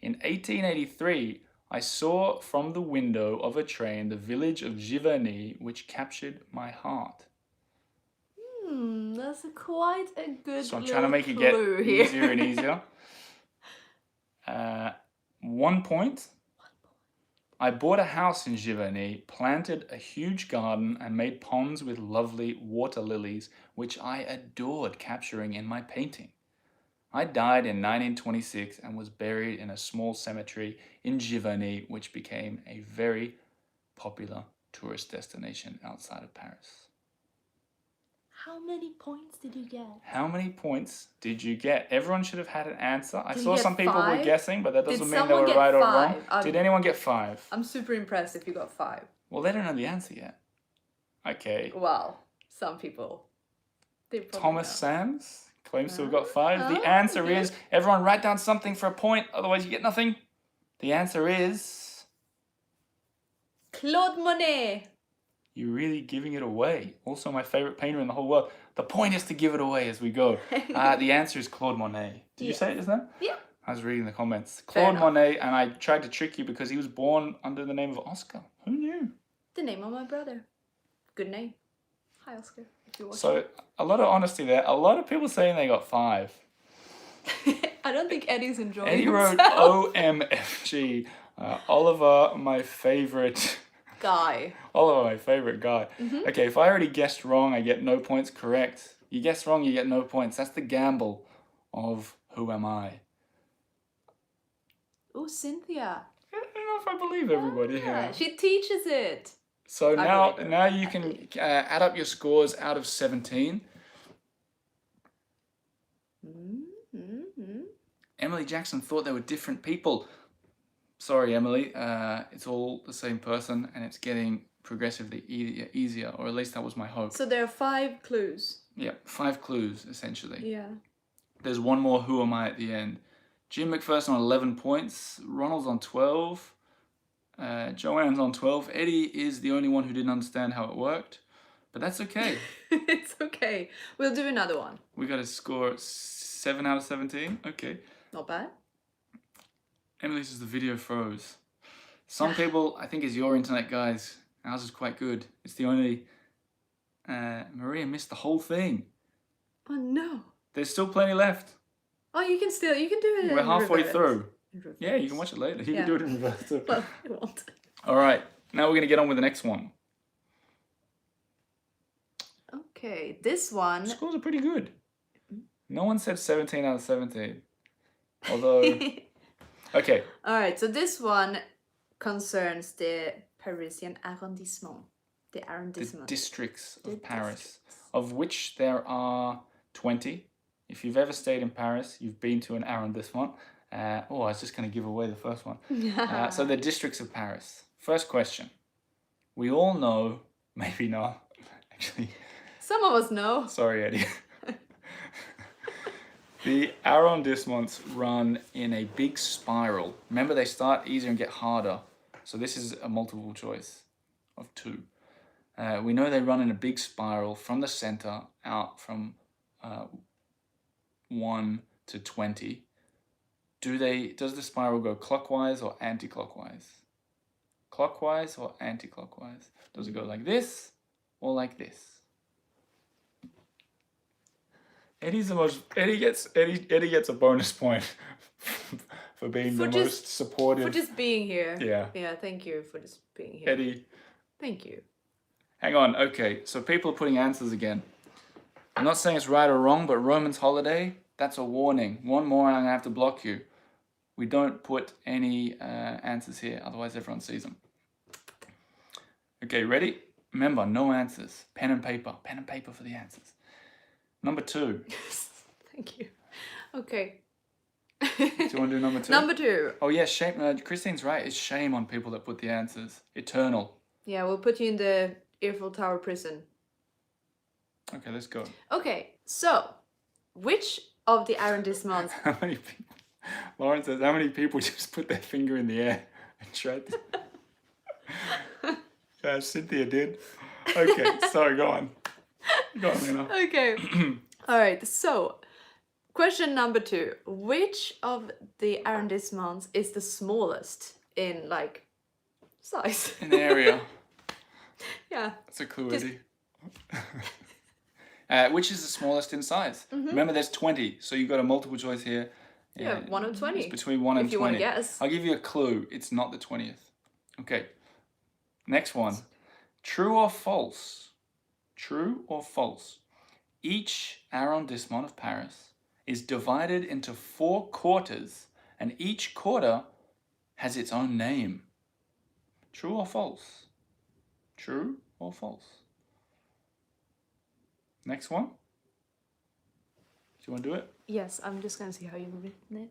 In 1883, I saw from the window of a train the village of Giverny, which captured my heart. That's quite a good So I'm trying to make it get easier and easier. 1 point. I bought a house in Giverny, planted a huge garden, and made ponds with lovely water lilies, which I adored capturing in my painting. I died in 1926 and was buried in a small cemetery in Giverny, which became a very popular tourist destination outside of Paris. How many points did you get? How many points did you get? Everyone should have had an answer. I Did saw you get some people were 5? guessing, but that doesn't Did mean they someone were get right or 5? wrong. Did anyone get 5? I'm super impressed if you got 5. Well, they don't know the answer yet. Okay. Well, some people. They probably Thomas know. Sands claims to have got 5. The answer okay. is, everyone write down something for a point, otherwise you get nothing. The answer is... Claude Monet. You're really giving it away. Also my favorite painter in the whole world. The point is to give it away as we go. The answer is Claude Monet. Did you say it just now? Yeah. I was reading the comments. Fair Claude enough. Monet, and I tried to trick you because he was born under the name of Oscar. Who knew? The name of my brother. Good name. Hi, Oscar. If you're watching. So, a lot of honesty there. A lot of people saying they got 5. I don't think Eddie's enjoying Eddie wrote himself. OMFG. Oliver, my favorite... Guy. Oliver, my favorite guy. Okay, if I already guessed wrong, I get no points. Correct. You guess wrong, you get no points. That's the gamble of Who Am I? Oh, Cynthia. I don't know if I believe everybody Yeah, here. she teaches it. So now, believe it. now you can add up your scores out of 17. Emily Jackson thought they were different people. Sorry, Emily. It's all the same person, and it's getting progressively easier, or at least that was my hope. So there are 5 clues. Yeah, 5 clues, essentially. Yeah. There's one more Who Am I at the end. Jim McPherson on 11 points. Ronald's on 12. Joanne's on 12. Eddie is the only one who didn't understand how it worked. But that's okay. It's okay. We'll do another one. We got a score 7 out of 17. Okay. Not bad. Emily says the video froze. Some people, I think it's your internet, guys. Ours is quite good. It's the only... Maria missed the whole thing. Oh no. There's still plenty left. Oh, you can do it. We're in halfway reverse. through. In reverse. Yeah, you can watch it later. You Yeah. can do it in reverse too. Well, I won't. All right, now we're going to get on with the next one. Okay, this one. Scores are pretty good. No one said 17 out of 17. Although, okay. All right, so this one concerns the Parisian arrondissement. The The arrondissement. districts The of Paris, districts. of which there are 20. If you've ever stayed in Paris, you've been to an arrondissement. I was just going to give away the first one. So the districts of Paris. First question. We all know, maybe not, actually. Some of us know. Sorry, Eddie. The arrondissements run in a big spiral. Remember, they start easier and get harder. So this is a multiple choice of 2. We know they run in a big spiral from the center out from 1 to 20. Does the spiral go clockwise or anti-clockwise? Clockwise or anti-clockwise? Does it go like this or like this? Eddie gets a bonus point for being the most supportive. For just being here. Yeah. Yeah, thank you for just being here. Eddie, Thank you. hang on. Okay, so people are putting answers again. I'm not saying it's right or wrong, but Roman's holiday, that's a warning. One more and I'm going to have to block you. We don't put any answers here, otherwise everyone sees them. Okay, ready? Remember, no answers. Pen and paper for the answers. Number 2. Thank you. Okay. Do you want to do number 2? Number 2. Oh yeah, shame. Christine's right. It's shame on people that put the answers. Eternal. Yeah, we'll put you in the Eiffel Tower prison. Okay, let's go. Okay, so which of the arrondissements? How many people? Lauren says, how many people just put their finger in the air and tried to... Yeah, Cynthia did. Okay, sorry, go on. Go on, Lena. Okay. All right, so question number 2. Which of the arrondissements is the smallest in, like, size? In the area. Yeah. That's a clue, Just- Eddie. Which is the smallest in size? Remember, there's 20, so you've got a multiple choice here. Yeah, 1 of 20. It's between 1 and If you 20. want to guess. I'll give you a clue. It's not the 20th. Okay. Next one. True or false? True or false? Each arrondissement of Paris is divided into 4 quarters, and each quarter has its own name. True or false? True or false? Next one. Do you want to do it? Yes, I'm just gonna see how you've written it.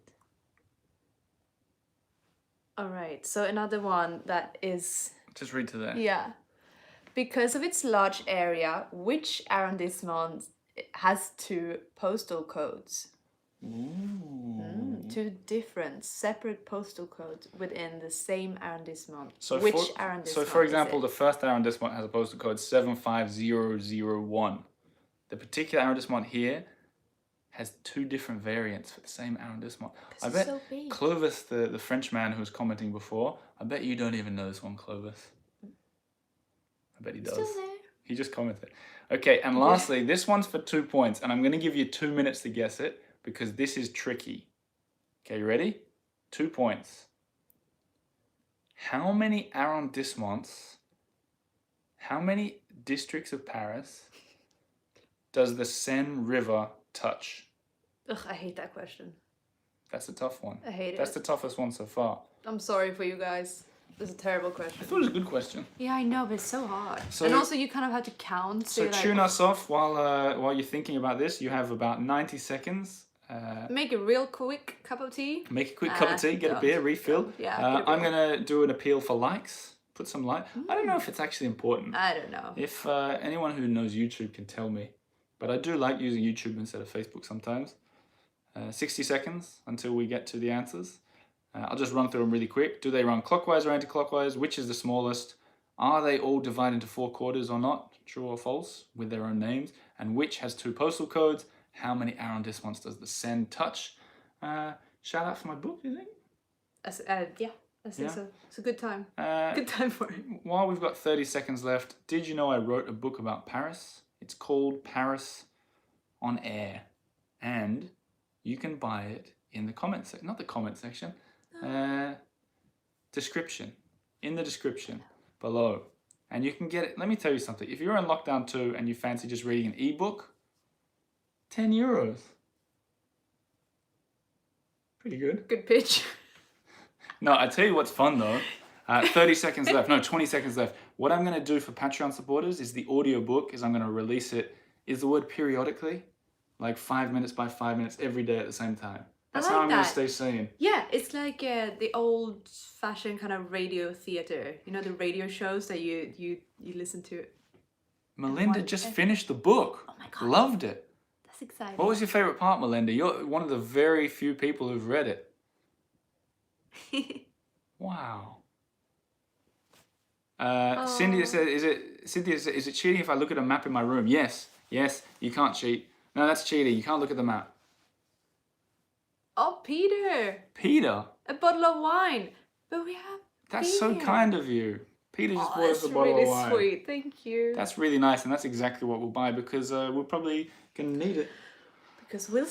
All right, so another one that is... Just read to there. Yeah. Because of its large area, which arrondissement has 2 postal codes? Ooh. 2 different, separate postal codes within the same arrondissement. So which for, arrondissement? So for is example, it? the first arrondissement has a postal code 75001. The particular arrondissement here has 2 different variants for the same arrondissement. I This bet is so big. Clovis, the French man who was commenting before, I bet you don't even know this one, Clovis. I bet he does. Still there. He just commented. Okay, and lastly, this one's for 2 points, and I'm going to give you 2 minutes to guess it because this is tricky. Okay, you ready? 2 points. How many arrondissements, how many districts of Paris does the Seine River touch? Ugh, I hate that question. That's a tough one. I hate That's it. the toughest one so far. I'm sorry for you guys. This is a terrible I question. thought it was a good question. Yeah, I know, but it's so hard. So- and also, you kind of have to count. So you're like, tune us off while you're thinking about this. You have about 90 seconds. Make a real quick cup of tea. Make a quick cup of tea, get a don't. beer, refill. Yeah, get a I'm beer. going to do an appeal for likes. Put some like. I don't know if it's actually important. I don't know. If anyone who knows YouTube can tell me. But I do like using YouTube instead of Facebook sometimes. 60 seconds until we get to the answers. I'll just run through them really quick. Do they run clockwise or anti-clockwise? Which is the smallest? Are they all divided into 4 quarters or not? True or false? With their own names. And which has 2 postal codes? How many arrondissements does the Seine touch? Shout out for my book, do you think? Yeah, I think Yeah. so. It's a good time. Uh, Good time for it. While we've got 30 seconds left, did you know I wrote a book about Paris? It's called Paris on Air. And you can buy it in the comment section. Not the comment section. Description. In the description below. And you can get it. Let me tell you something. If you're in lockdown 2 and you fancy just reading an ebook, €10. Pretty good. Good pitch. No, I tell you what's fun though. 30 seconds left. No, 20 seconds left. What I'm going to do for Patreon supporters is the audiobook is I'm going to release it. Is the word periodically? Like 5 minutes by 5 minutes every day at the same time. That's I how like I'm going to that. stay sane. Yeah, it's like the old-fashioned kind of radio theater. You know, the radio shows that you listen to. Melinda one- just finished the book. Oh my God. Loved it. That's exciting. What was your favorite part, Melinda? You're one of the very few people who've read it. Wow. Cynthia said, is it cheating if I look at a map in my room? Yes. Yes, you can't cheat. No, that's cheating. You can't look at the map. Oh, Peter! Peter, A bottle of wine. But we have that's so Peter. kind of you. Peter just Oh, bought us that's a bottle really of wine. sweet. Thank you. That's really nice, and that's exactly what we'll buy because we're probably going to need it. Because we'll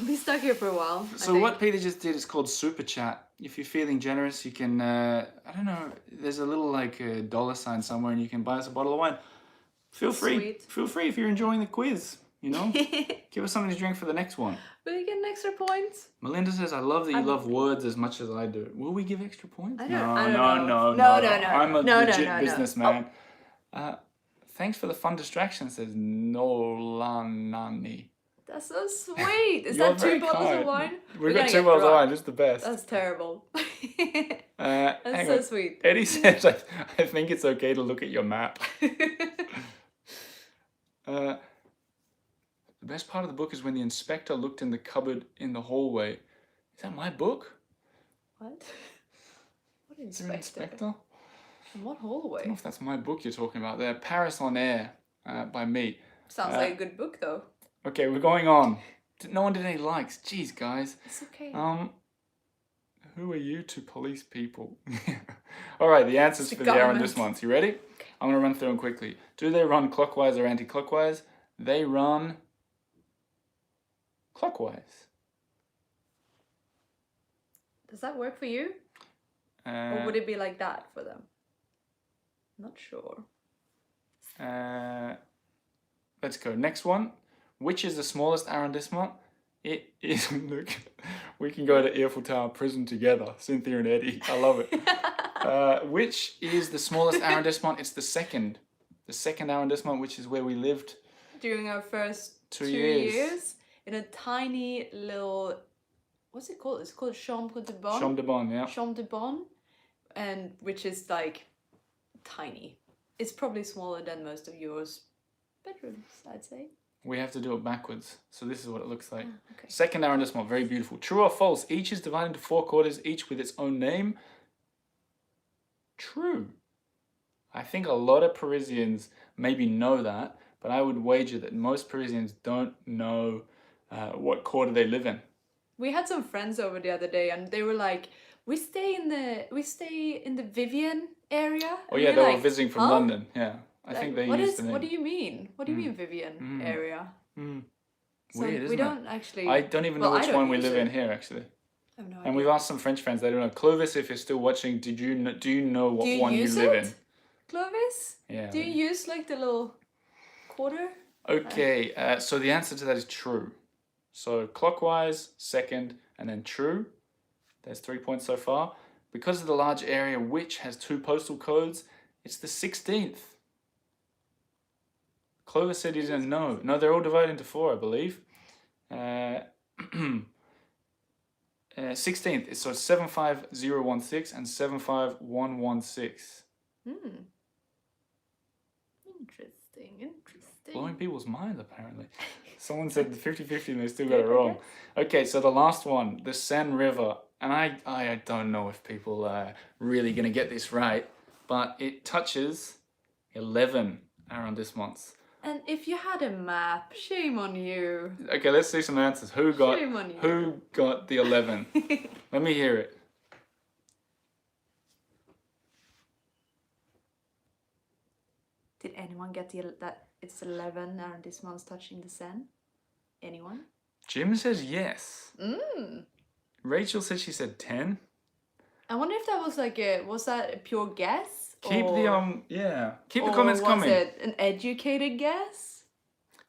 be stuck here for a while. So what Peter just did is called Super Chat. If you're feeling generous, you can, I don't know, there's a little like $sign somewhere and you can buy us a bottle of wine. Feel free. Sweet. Feel free if you're enjoying the quiz, you know? Give us something to drink for the next one. Will you get an extra point? Melinda says, I love that you love words as much as I do. Will we give extra points? I don't know. No. No. I'm a No, legit no. businessman. Thanks for the fun distraction, says Nolanani. That's so sweet. Is You're that very 2 bottles kind. of wine? We've We're got gonna 2 get bottles of drunk. wine, just the best. That's terrible. That's That's so sweet. Eddie says, I think it's okay to look at your map. The best part of the book is when the inspector looked in the cupboard in the hallway. Is that my book? What? What Is there an inspector? inspector? In what I don't know hallway? if that's my book you're talking about there. Paris on Air by me. Sounds like a good book though. Okay, we're going on. No one did any likes. Jeez, guys. It's okay. Who are you to police people? All right, the answers It's for the the government. arrondissements. You ready? I'm going to run through them quickly. Do they run clockwise or anti-clockwise? They run clockwise. Does that work for you? Or would it be like that for them? Not sure. Let's go. Next one. Which is the smallest arrondissement? It is. Look, we can go to Eiffel Tower prison together, Cynthia and Eddie. I love it. Which is the smallest arrondissement? It's the second arrondissement, which is where we lived. During our first 2 2 years. years, in a tiny little, what's it called? It's called Chambre de Bonne. Chambre de Bonne, yeah. Chambre de Bonne, and which is like tiny. It's probably smaller than most of yours bedrooms, I'd say. We have to do it backwards. So this is what it looks like. Okay. Second arrondissement, very beautiful. True or false? Each is divided into 4 quarters, each with its own name. True. I think a lot of Parisians maybe know that, but I would wager that most Parisians don't know what quarter they live in. We had some friends over the other day, and they were like, "We stay in the Vivian area." Oh And yeah, we're they were like, visiting from "Huh?" London. Yeah, I Like, think they what used is? the name. What do you mean? What do you mean Vivian area? So Weird, we isn't don't actually. it? I don't even know Well, I which don't one we use live it. in here actually. I have no And idea. we've asked some French friends. They don't know. Clovis, if you're still watching, do you know what Do you one you use live it? in? Clovis? Yeah. Do you use like the little quarter? Okay, so the answer to that is true. So clockwise, second, and then true. There's 3 points so far. Because of the large area, which has 2 postal codes, it's the 16th. Clovis said he didn't know. No, they're all divided into 4, I believe. 16th, so it's 75016 and 75116. Interesting. Blowing people's minds, apparently. Someone said 50-50 and they still got it wrong. Okay, so the last one, the Seine River. And I don't know if people are really going to get this right, but it touches 11 arrondissements. And if you had a map, shame on you. Okay, let's see some answers. Who got Shame on you. who got the 11? Let me hear it. Did anyone get that it's 11 arrondissements touching the Seine? Anyone? Jim says yes. Rachel said she said 10. I wonder if that was like was that a pure guess? Keep or, keep the or comments was coming. it an educated guess?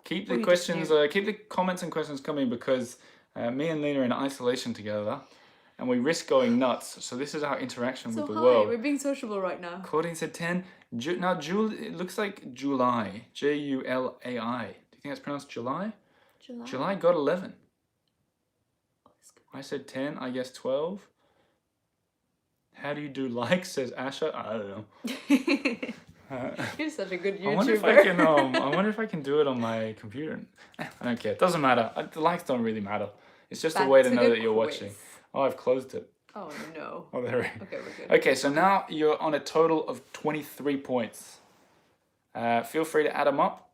Keep Or the you just questions, knew? keep the comments and questions coming because me and Lena are in isolation together and we risk going nuts. So this is our interaction So with the hi, world. we're being sociable right now. Claudine said 10. Now, it looks like July. Julai. Do you think that's pronounced July? July got 11. I said 10, I guess 12. How do you do likes, says Asha? I don't know. You're such a good YouTuber. I wonder if I can do it on my computer. I don't care. It doesn't matter. The likes don't really matter. It's just a Back way to to know the that you're quiz. watching. Oh, I've closed it. Oh no. Oh, there we go. Okay, we're good. Okay, so now you're on a total of 23 points. Feel free to add them up.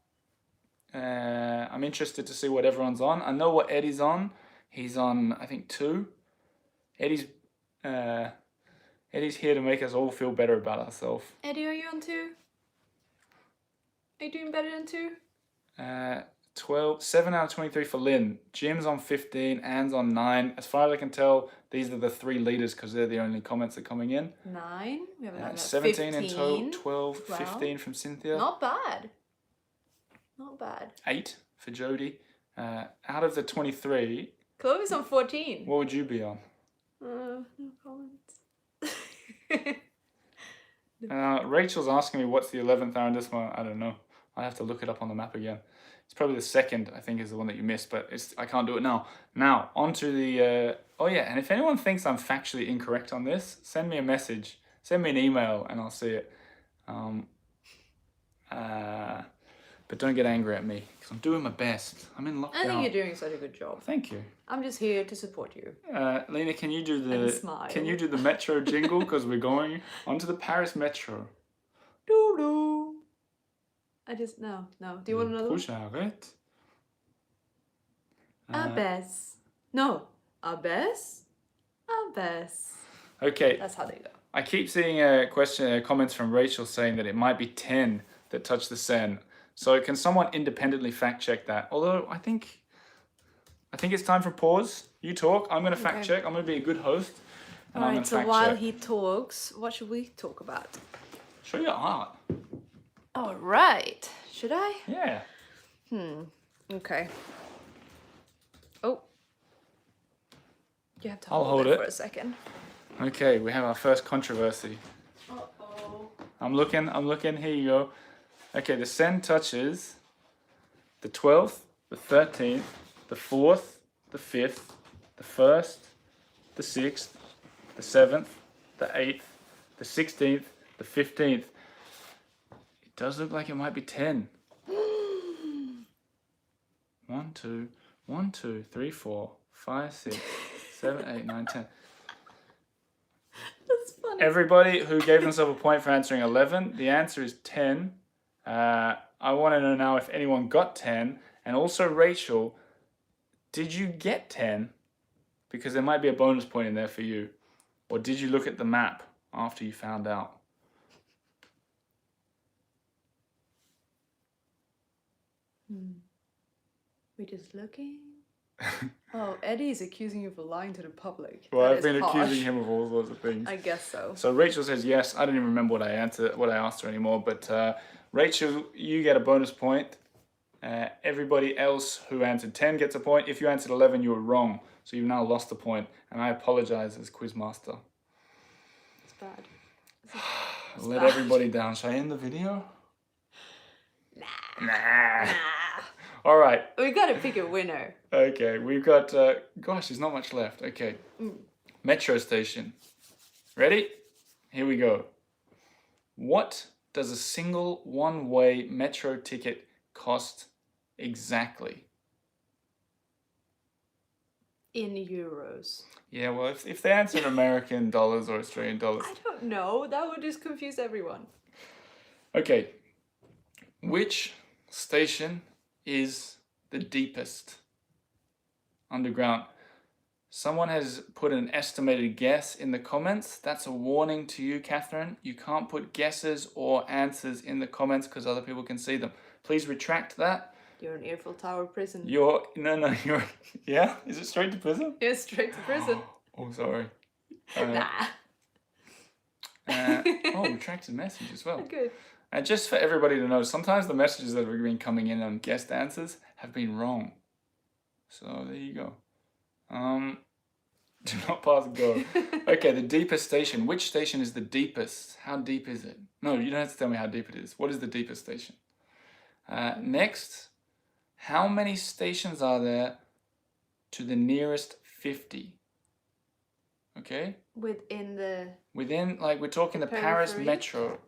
I'm interested to see what everyone's on. I know what Eddie's on. He's on, I think, 2. Eddie's here to make us all feel better about ourselves. Eddie, are you on 2? Are you doing better than 2? 7 out of 23 for Lynn. Jim's on 15, Anne's on 9. As far as I can tell, these are the 3 leaders because they're the only comments that are coming in. 9. We have another 17 in 15. total, 12, 12. 15 from Cynthia. Not bad. Not bad. 8 for Jody. Out of the 23, Chloe's on 14. what would you be on? No comments. Rachel's asking me what's the 11th arrondissement. I don't know. I have to look it up on the map again. It's probably the second, I think, is the one that you missed, but I can't do it now. Now, onto the... oh, yeah, and if anyone thinks I'm factually incorrect on this, send me a message. Send me an email, and I'll see it. But don't get angry at me, because I'm doing my best. I'm in lockdown. I think you're doing such a good job. Thank you. I'm just here to support you. Lena, can you do And smile. Can you do the Metro jingle? Because we're going onto the Paris Metro. Doo-doo. No. Do you want another one? Push arrête. Abbess. No. Abbess. Abbess. Okay. That's how they go. I keep seeing comments from Rachel saying that it might be 10 that touch the Seine. So can someone independently fact check that? Although I think it's time for pause. You talk. I'm going to fact check. I'm going to be a good host. And I'm going Alright, to so fact while check. he talks, what should we talk about? Show your art. Alright. Should I? Yeah. Okay. Oh. You have to I'll hold hold it it. for a second. Okay, we have our first controversy. Uh-oh. I'm looking. Here you go. Okay, the Seine touches the 12th, the 13th, the 4th, the 5th, the 1st, the 6th, the 7th, the 8th, the 16th, the 15th. It does look like it might be 10. 1, 2, 3, 4, 5, 6, 7, 8, 9, 10. That's funny. Everybody who gave themselves a point for answering 11, the answer is 10. I want to know now if anyone got 10. And also, Rachel, did you get 10? Because there might be a bonus point in there for you. Or did you look at the map after you found out? We're just looking. Oh, Eddie's accusing you of lying to the public. Well, That I've been is harsh. accusing him of all sorts of things. I guess so. So Rachel says yes. I don't even remember what I asked her anymore. But Rachel, you get a bonus point. Everybody else who answered 10 gets a point. If you answered 11, you were wrong. So you've now lost a point. And I apologize as Quizmaster. It's bad. Let everybody down. Should I end the video? Nah. All right. We gotta pick a winner. Okay, we've got, gosh, there's not much left. Okay. Metro station. Ready? Here we go. What does a single one-way metro ticket cost exactly? In euros. Yeah, well, if they answer in American dollars or Australian dollars. I don't know. That would just confuse everyone. Okay. Which station is the deepest underground? Someone has put an estimated guess in the comments. That's a warning to you, Catherine. You can't put guesses or answers in the comments because other people can see them. Please retract that. You're in Eiffel Tower prison. You're, yeah? Is it straight to prison? You're straight to prison. Oh, sorry. Nah. Retracted message as well. Good. And just for everybody to know, sometimes the messages that have been coming in on guest answers have been wrong. So there you go. Do not pass go. Okay, the deepest station. Which station is the deepest? How deep is it? No, you don't have to tell me how deep it is. What is the deepest station? Next, how many stations are there to the nearest 50? Okay? Within, like, we're talking the Paris periphery? Metro.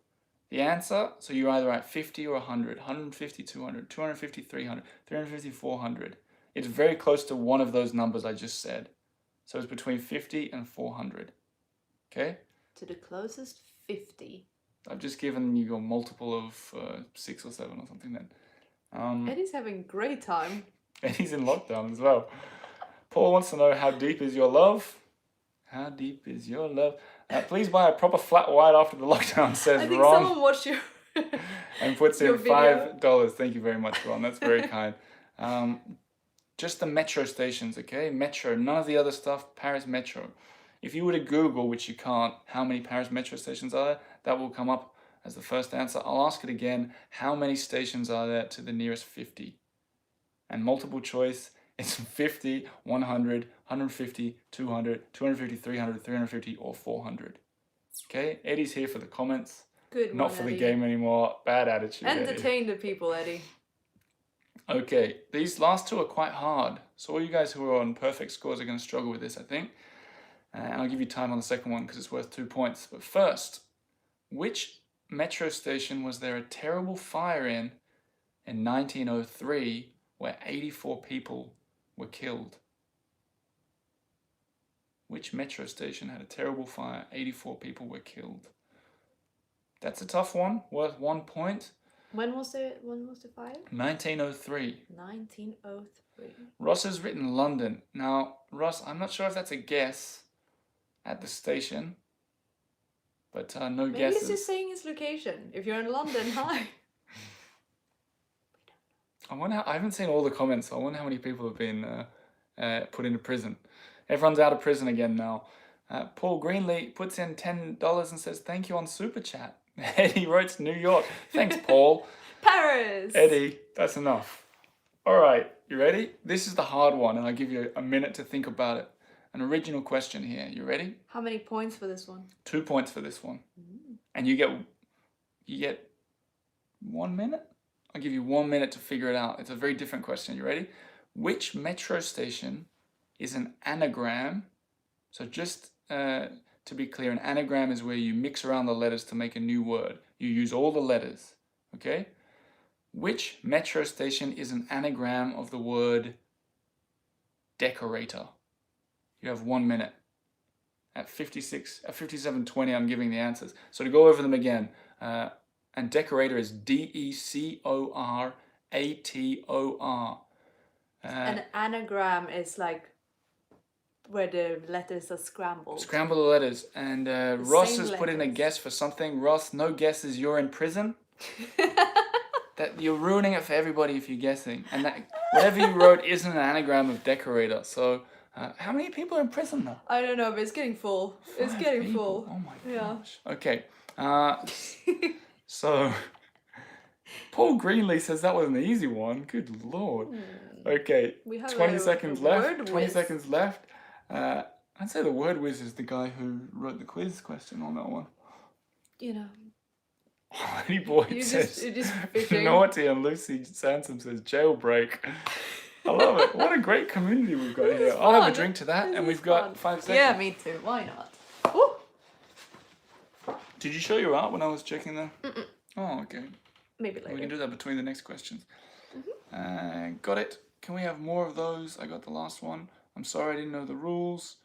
The answer, so you're either at 50 or 100, 150, 200, 250, 300, 350, 400. It's very close to one of those numbers I just said. So it's between 50 and 400. Okay? To the closest 50. I've just given you a multiple of 6 or 7 or something then. Eddie's having a great time. And he's in lockdown as well. Paul wants to know, how deep is your love? How deep is your love? Please buy a proper flat white after the lockdown, says I think Ron. someone watched your And puts your in video. $5. Thank you very much, Ron. That's very kind. Just the metro stations, okay? Metro, none of the other stuff, Paris Metro. If you were to Google, which you can't, how many Paris Metro stations are there, that will come up as the first answer. I'll ask it again. How many stations are there to the nearest 50? And multiple choice, it's 50, 100, 150, 200, 250, 300, 350, or 400. Okay, Eddie's here for the comments. Good Not one, for the Eddie. game anymore. Bad attitude, Eddie. Entertain the people, Eddie. Okay, these last two are quite hard. So all you guys who are on perfect scores are going to struggle with this, I think. And I'll give you time on the second one because it's worth 2 points. But first, which metro station was there a terrible fire in 1903 where 84 people were killed? Which metro station had a terrible fire? 84 people were killed. That's a tough one, worth 1 point. When was the fire? 1903. 1903. Ross has written London. Now, Ross, I'm not sure if that's a guess at the station, but no Maybe guesses. he's just saying his location. If you're in London, hi. I haven't seen all the comments, so I wonder how many people have been put into prison. Everyone's out of prison again now. Paul Greenlee puts in $10 and says, thank you on Super Chat. Eddie writes New York. Thanks, Paul. Paris. Eddie, that's enough. All right, you ready? This is the hard one, and I'll give you a minute to think about it. An original question here. You ready? How many points for this one? 2 points for this one. And you get 1 minute? I'll give you 1 minute to figure it out. It's a very different question. You ready? Which metro station is an anagram? So just to be clear, an anagram is where you mix around the letters to make a new word. You use all the letters, okay? Which metro station is an anagram of the word decorator? You have 1 minute. At 57:20, I'm giving the answers. So to go over them again, and decorator is Decorator. An anagram is like where the letters are scrambled. Scramble the letters. And Ross same has put in a letters. guess for something. Ross, no guesses, you're in prison. That you're ruining it for everybody if you're guessing. And that whatever you wrote isn't an anagram of decorator. So how many people are in prison now? I don't know, but it's getting full. It's 5 getting people. full. Oh my Yeah. gosh. Okay. So Paul Greenlee says that was an easy one. Good lord. Okay. We have 20 a seconds word left. 20 whiz. seconds left. I'd say the word whiz is the guy who wrote the quiz question on that one. You know. Lady Boyd You're says just fishing. naughty, and Lucy Sansom says jailbreak. I love it. What a great community we've got This here. is I'll have a fun. drink to that, This and is we've got fun. 5 seconds. Yeah, me too. Why not? Ooh. Did you show your art when I was checking there? Oh, okay. Maybe We later. can do that between the next questions. Got it. Can we have more of those? I got the last one. I'm sorry, I didn't know the rules.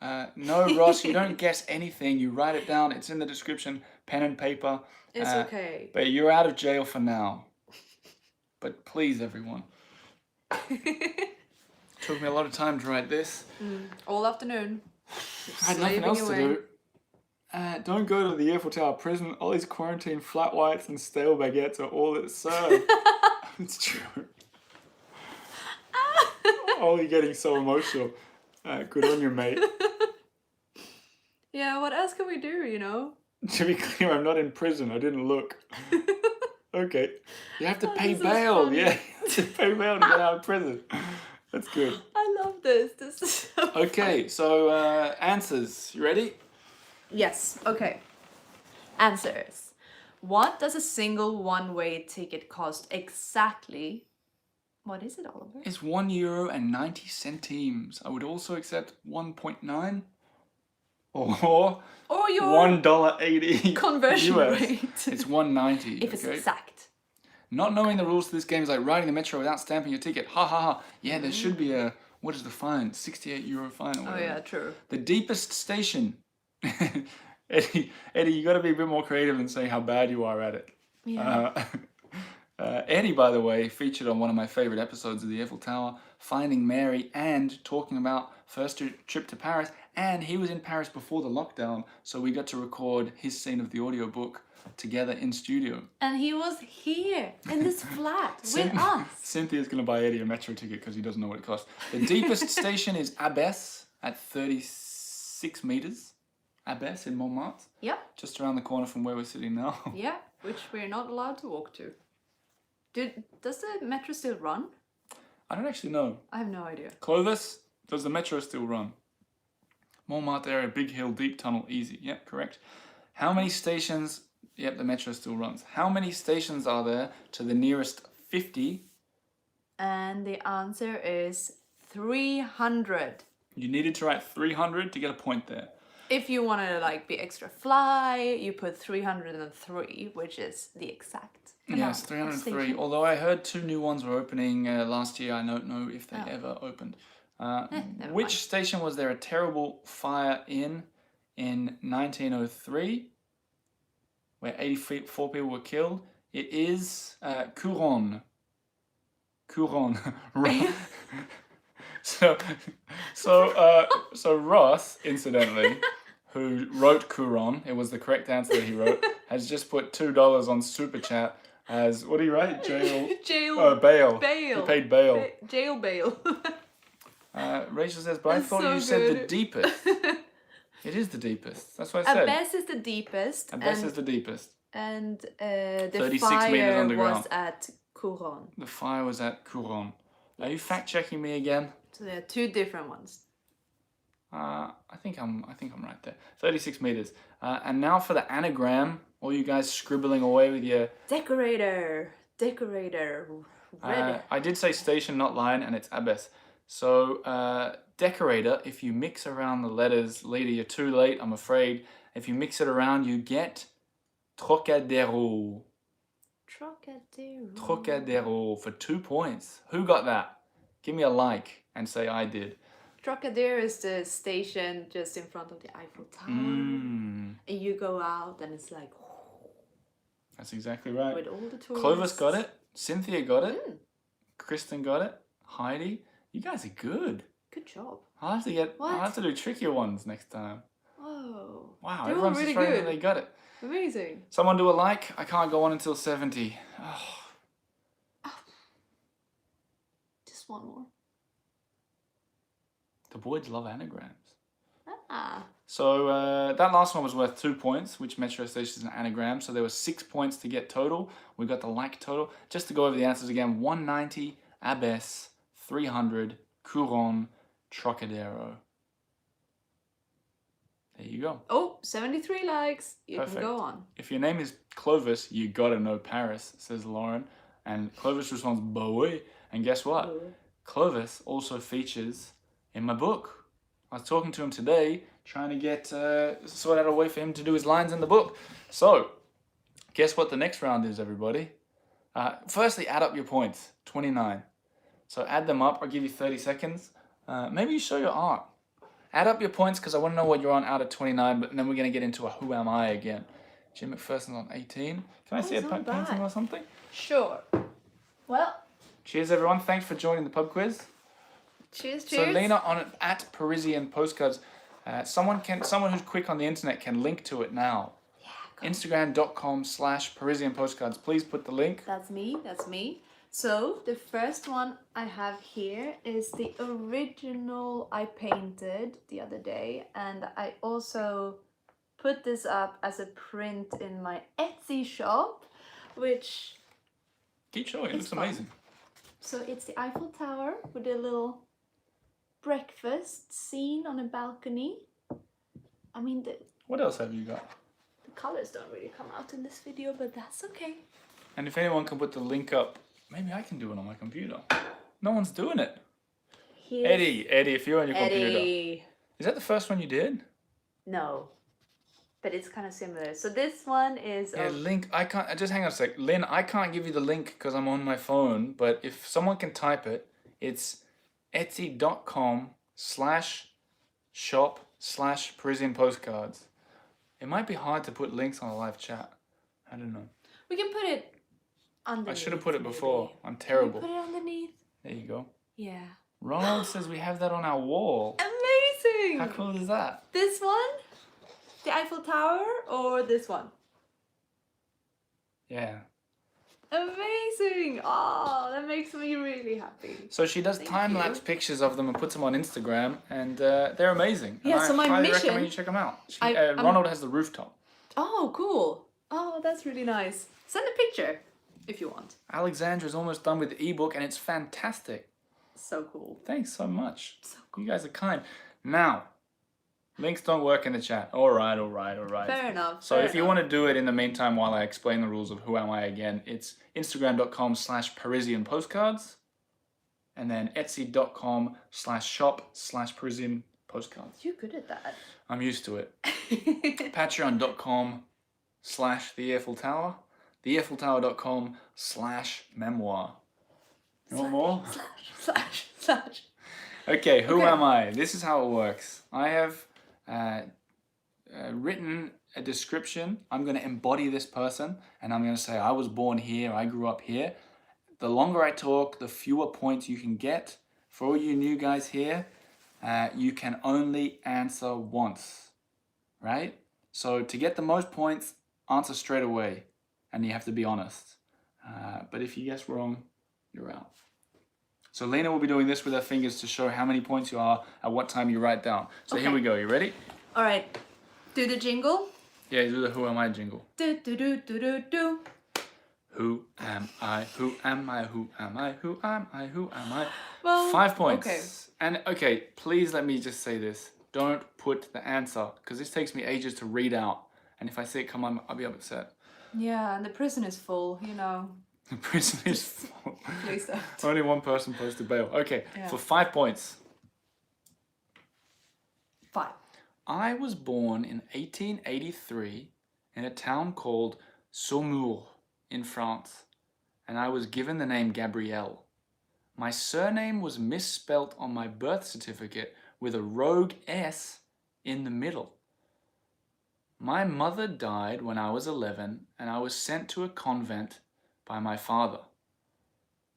No, Ross, you don't guess anything. You write it down. It's in the description. Pen and paper. It's okay. But you're out of jail for now. But please, everyone. Took me a lot of time to write this. All afternoon. I had nothing else to do. Don't go to the Eiffel Tower prison. All these quarantine flat whites and stale baguettes are all that serve. It's true. Ollie getting so emotional. Good on you, mate. Yeah, what else can we do, you know? To be clear, I'm not in prison. I didn't look. Okay. You have to pay this is bail. funny. Yeah, you have to pay bail to get out of prison. That's good. I love this. This is so Okay, so answers. You ready? Yes, okay. Answers. What does a single one-way ticket cost exactly? What is it, Oliver? It's €1.90. I would also accept 1.9 or Or your $1.80 conversion US. rate. It's 1.90. If it's okay? exact. Not knowing the rules to this game is like riding the metro without stamping your ticket. Ha ha ha. Yeah, there should be a, what is the fine? €68 fine or Oh whatever. yeah, true. The deepest station. Eddie, you got to be a bit more creative and say how bad you are at it. Yeah. Eddie, by the way, featured on one of my favorite episodes of the Eiffel Tower, Finding Mary, and talking about first trip to Paris. And he was in Paris before the lockdown, so we got to record his scene of the audiobook together in studio. And he was here in this flat with us. Cynthia's going to buy Eddie a metro ticket because he doesn't know what it costs. The deepest station is Abbesse at 36 meters. Abbesse in Montmartre, Yep. just around the corner from where we're sitting now. Yeah, which we're not allowed to walk to. Does the metro still run? I don't actually know. I have no idea. Clovis, does the metro still run? Montmartre area, Big Hill, Deep Tunnel, easy. Yep, correct. How many stations Yep, the metro still runs. How many stations are there to the nearest 50? And the answer is 300. You needed to write 300 to get a point there. If you want to like be extra fly, you put 303, which is the exact amount. Yes, 303. Although I heard 2 new ones were opening last year. I don't know if they ever opened. Never Which mind. station was there a terrible fire in 1903, where 84 people were killed? It is Couronne. Couronne. So Ross, incidentally, who wrote Couronne, it was the correct answer that he wrote, has just put $2 on Super Chat as, what do you write? Bail. Bail. He paid bail. Jail bail. Rachel says, but I That's thought so you said the good. deepest. It is the deepest. That's what I said. Abbas is the deepest. Abbas is the deepest. And the 36 meters fire underground. was at Couronne. The fire was at Couronne. Are you fact checking me again? So there are 2 different ones. I think I'm right there. 36 meters. And now for the anagram. All you guys scribbling away with your. Decorator. Red. I did say station, not line, and it's Abbas. So decorator. If you mix around the letters, leader, you're too late. I'm afraid. If you mix it around, you get Trocadero. Trocadero for 2 points. Who got that? Give me a like and say I did. Trocadero is the station just in front of the Eiffel Tower. And you go out and it's like... That's exactly right. With all the tourists. Clovis got it. Cynthia got it. Kristen got it. Heidi. You guys are good. Good job. I'll have to do trickier ones next time. Oh. Wow, They were everyone's really just writing good. that they got it. Amazing. Someone do a like. I can't go on until 70. Oh. Just one more. The boys love anagrams. Ah. So that last one was worth 2 points, which metro station is an anagram. So there were 6 points to get total. We got the like total. Just to go over the answers again: 190, Abbas, 300, Couronne, Trocadero. There you go. Oh, 73 likes. You Perfect. can go on. If your name is Clovis, you gotta know Paris, says Lauren. And Clovis responds, boy. And guess what? Boy. Clovis also features in my book. I was talking to him today, trying to get sort out a way for him to do his lines in the book. So, guess what the next round is, everybody? Firstly, add up your points, 29. So add them up. I'll give you 30 seconds. Maybe you show your art. Add up your points because I want to know what you're on out of 29, but then we're going to get into a who am I again. Jim McPherson's on 18. Can I see a not painting bad. or something? Sure. Well, Cheers, everyone. Thanks for joining the pub quiz. cheers. So Lena on it at Parisian Postcards. Someone who's quick on the internet can link to it now. Yeah, Instagram.com/Parisian Postcards. Please put the link. That's me. So the first one I have here is the original I painted the other day, and I also put this up as a print in my Etsy shop, which... Keep showing. It looks fun. amazing. So it's the Eiffel Tower with a little breakfast scene on a balcony. I mean, the What else have you got? colors don't really come out in this video, but that's okay. And if anyone can put the link up, maybe I can do it on my computer. No one's doing it. Here's Eddie, if you're on your computer. Eddie. Is that the first one you did? No, but it's kind of similar. So this one is Yeah, link. I can't. Just hang on a sec. Lynn, I can't give you the link because I'm on my phone. But if someone can type it, it's etsy.com/shop/Parisian Postcards. It might be hard to put links on a live chat. I don't know. we can put it underneath. I should have put it before. maybe. I'm Can we terrible. put it underneath? There you go. Yeah. Ronald says we have that on our wall. Amazing! How cool is that? This one? The Eiffel Tower or this one? Yeah. Amazing! Oh, that makes me really happy. So she does Thank time-lapse you. pictures of them and puts them on Instagram, and they're amazing. And Yeah, so I my highly mission- recommend you check them out. I'm- Ronald has the rooftop. Oh, cool. Oh, that's really nice. Send a picture if you want. Alexandra's almost done with the ebook, and it's fantastic. So cool. Thanks so much. So You guys are kind. Now, Links don't work in the chat. All right. Fair enough. So if you want to do it in the meantime while I explain the rules of Who Am I again, it's Instagram.com/Parisian postcards and then Etsy.com/shop/Parisian postcards. You're good at that. I'm used to it. Patreon.com/The Eiffel Tower. TheEiffelTower.com/memoir. You want more? Slash. Okay, who Okay. am I? This is how it works. I have written a description. I'm going to embody this person and I'm going to say, I was born here, I grew up here. The longer I talk, the fewer points you can get. For all you new guys here, you can only answer once, right? So to get the most points, answer straight away and you have to be honest. But if you guess wrong, you're out. So Lena will be doing this with her fingers to show how many points you are at what time you write down. So here Okay. we go. You ready? All right. Do the jingle. Yeah, do the Who Am I jingle. Do do do do do do. Who am I? Who am I? Who am I? Who am I? Who am I? Well, 5 points. okay. And okay, please let me just say this. Don't put the answer, because this takes me ages to read out. And if I see it come on, I'll be upset. Yeah, and the prison is full, you know. The prison is full. Please don't. Only one person posted bail. Okay, Yeah. for 5 points. 5. I was born in 1883 in a town called Saumur in France, and I was given the name Gabrielle. My surname was misspelt on my birth certificate with a rogue S in the middle. My mother died when I was 11, and I was sent to a convent by my father.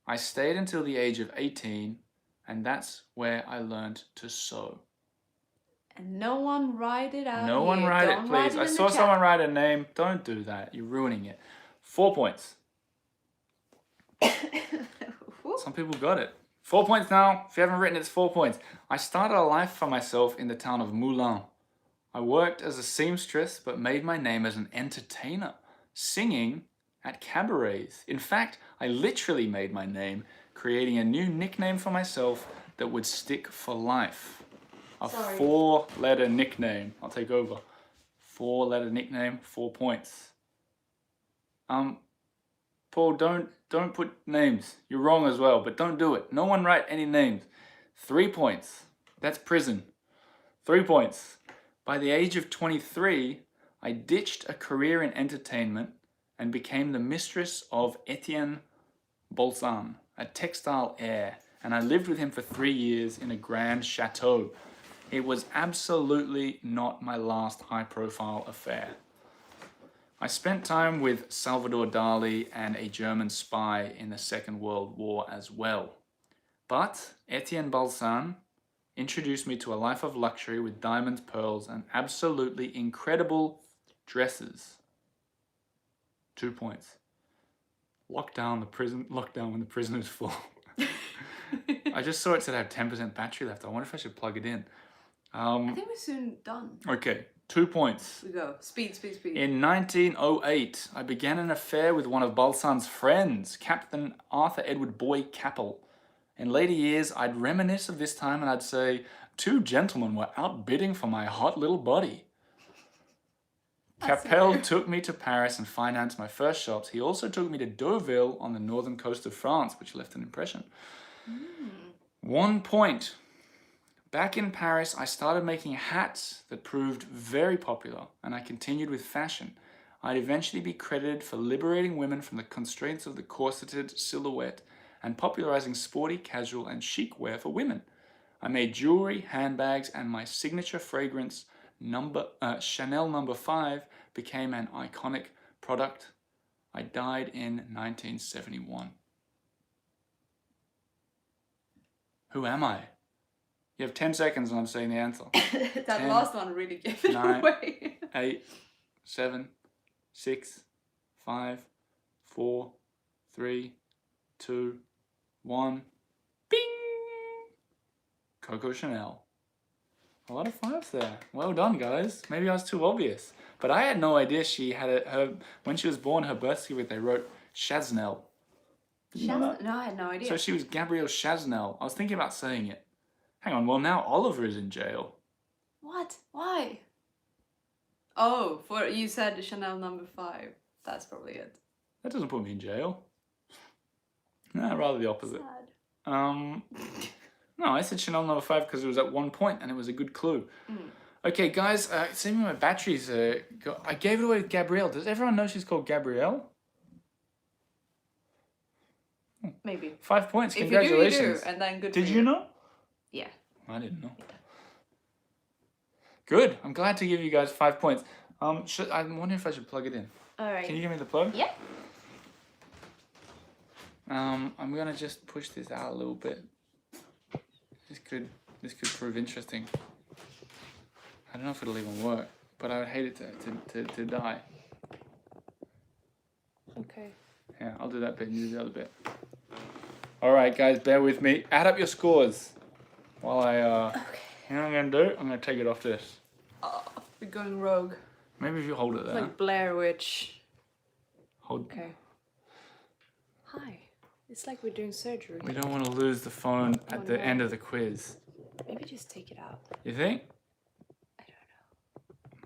I stayed until the age of 18, and that's where I learned to sew. And no one write it out. No one here. write it, Don't please. it I in the saw chat. someone write a name. Don't do that. You're ruining it. 4 points. Some people got it. 4 points now. If you haven't written it, it's 4 points. I started a life for myself in the town of Moulins. I worked as a seamstress, but made my name as an entertainer, singing at cabarets. In fact, I literally made my name, creating a new nickname for myself that would stick for life. A Sorry. 4-letter nickname. I'll take over. 4-letter nickname, 4 points. Paul, don't put names. You're wrong as well, but don't do it. No one write any names. 3 points. That's prison. 3 points. By the age of 23, I ditched a career in entertainment and became the mistress of Etienne Bolzan, a textile heir, and I lived with him for 3 years in a grand chateau. It was absolutely not my last high-profile affair. I spent time with Salvador Dali and a German spy in the Second World War as well. But Etienne Balsan introduced me to a life of luxury with diamonds, pearls, and absolutely incredible dresses. 2 points. Lockdown when the prison is full. I just saw it said I have 10% battery left. I wonder if I should plug it in. I think we're soon done. Okay, 2 points. We go. Speed. In 1908, I began an affair with one of Balsan's friends, Captain Arthur Edward Boyd Capel. In later years, I'd reminisce of this time and I'd say, 2 gentlemen were outbidding for my hot little body. Capel took me to Paris and financed my first shops. He also took me to Deauville on the northern coast of France, which left an impression. 1 point. Back in Paris, I started making hats that proved very popular, and I continued with fashion. I'd eventually be credited for liberating women from the constraints of the corseted silhouette and popularizing sporty, casual, and chic wear for women. I made jewelry, handbags, and my signature fragrance, Chanel No. 5, became an iconic product. I died in 1971. Who am I? You have 10 seconds and I'm saying the answer. That 10, last one really gave it 9, away. 8, 7, 6, 5, 4, 3, 2, 1. Bing! Coco Chanel. A lot of 5s there. Well done, guys. Maybe I was too obvious. But I had no idea she had when she was born, her birth certificate, they wrote Chaznel. Did you know that? No, I had no idea. So she was Gabrielle Chaznel. I was thinking about saying it. Hang on, well now Oliver is in jail. What? Why? Oh, you said Chanel number 5. That's probably it. That doesn't put me in jail. No, rather the opposite. Sad. No, I said Chanel number 5 because it was at 1 point and it was a good clue. Okay, guys, it seems my batteries. I gave it away to Gabrielle. Does everyone know she's called Gabrielle? Maybe. 5 points. If Congratulations. you do, you do, and then good. Did for you know? Yeah. I didn't know. Good. I'm glad to give you guys 5 points. I'm wondering if I should plug it in. All right. Can you give me the plug? Yeah. I'm gonna just push this out a little bit. This could prove interesting. I don't know if it'll even work, but I would hate it to die. Okay. Yeah, I'll do that bit and you do the other bit. All right, guys, bear with me. Add up your scores while I. Okay. You know what I'm gonna do? I'm gonna take it off this. Oh, we're going rogue. Maybe if you hold it there. Like Blair Witch. Hold. Okay. Hi. It's like we're doing surgery. We don't want to lose the phone at the no. end of the quiz. Maybe just take it out. You think? I don't know.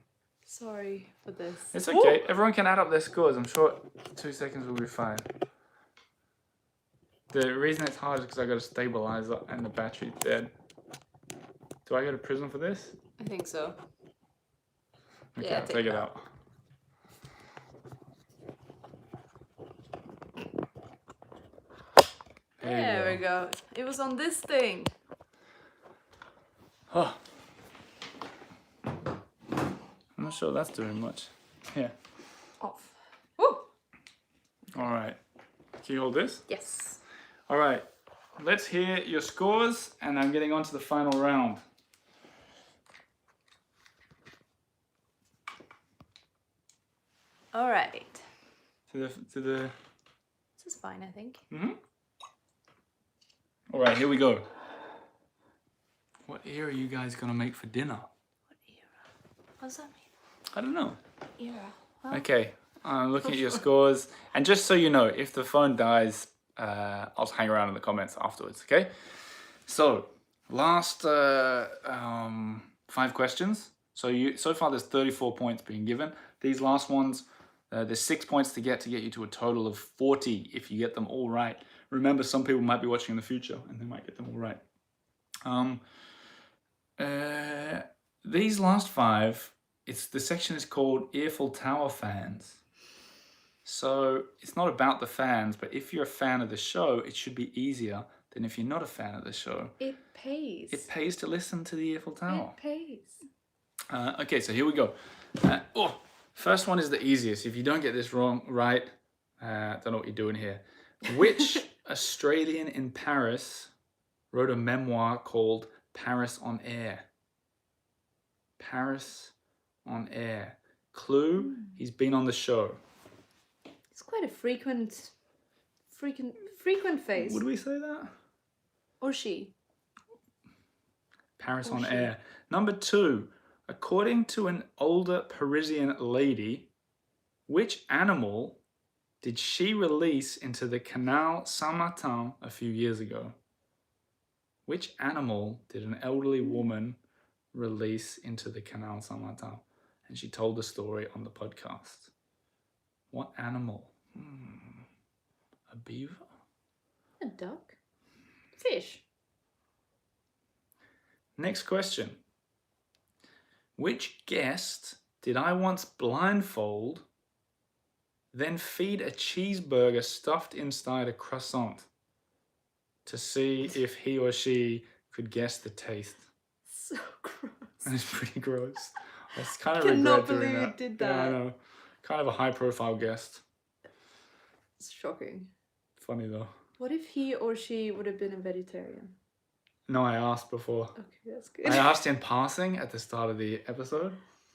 Sorry for this. It's okay. Everyone can add up their scores. I'm sure 2 seconds will be fine. The reason it's hard is because I got a stabilizer and the battery's dead. Do I go to prison for this? I think so. Okay, Yeah, I'll take it out. There we go. It was on this thing. Oh. I'm not sure that's doing much. Here. Off. Woo! All right. Can you hold this? Yes. All right. Let's hear your scores, and I'm getting on to the final round. All right. To the. This is fine, I think. All right, here we go. What era are you guys gonna make for dinner? What era? What does that mean? I don't know. Era. Well, Okay, I'm looking at your scores, and just so you know, if the phone dies, I'll hang around in the comments afterwards. Okay. So last 5 questions. So far there's 34 points being given. These last ones, there's 6 points to get you to a total of 40 if you get them all right. Remember, some people might be watching in the future and they might get them all right. These last 5, the section is called Eiffel Tower fans. So it's not about the fans, but if you're a fan of the show, it should be easier than if you're not a fan of the show. it pays. It pays to listen to the Eiffel Tower. It pays. Okay, so here we go. First one is the easiest. If you don't get this right, don't know what you're doing here. Which Australian in Paris wrote a memoir called Paris on Air? Paris on Air. Clue, he's been on the show. It's quite a frequent face. Would we say that? Or she. Paris Or on she. Air. Number 2, according to an older Parisian lady, which animal did she release into the Canal Saint-Martin a few years ago? Which animal did an elderly woman release into the Canal Saint-Martin? And she told the story on the podcast. What animal? A beaver? A duck. Fish. Next question. Which guest did I once blindfold, then feed a cheeseburger stuffed inside a croissant to see if he or she could guess the taste? So gross. It's pretty gross. I just kind of Cannot regret doing believe you that. did Yeah, I that. know. Kind of a high-profile guest. It's shocking. Funny though. What if he or she would have been a vegetarian? No, I asked before. Okay, that's good. I asked in passing at the start of the episode.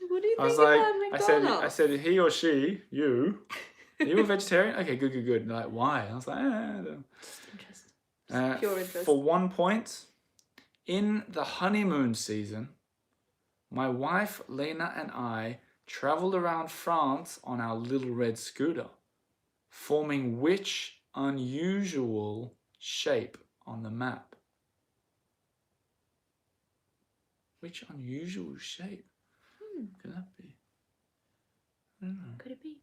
What do you I was think like, about McDonald's? I said, he or she, you, are you a vegetarian? Okay, good. And they're like, why? And I was like, I don't know. Just interest. Just pure interest. For 1 point, in the honeymoon season, my wife Lena and I traveled around France on our little red scooter, forming which unusual shape on the map? Which unusual shape could that be? I don't know. Could it be?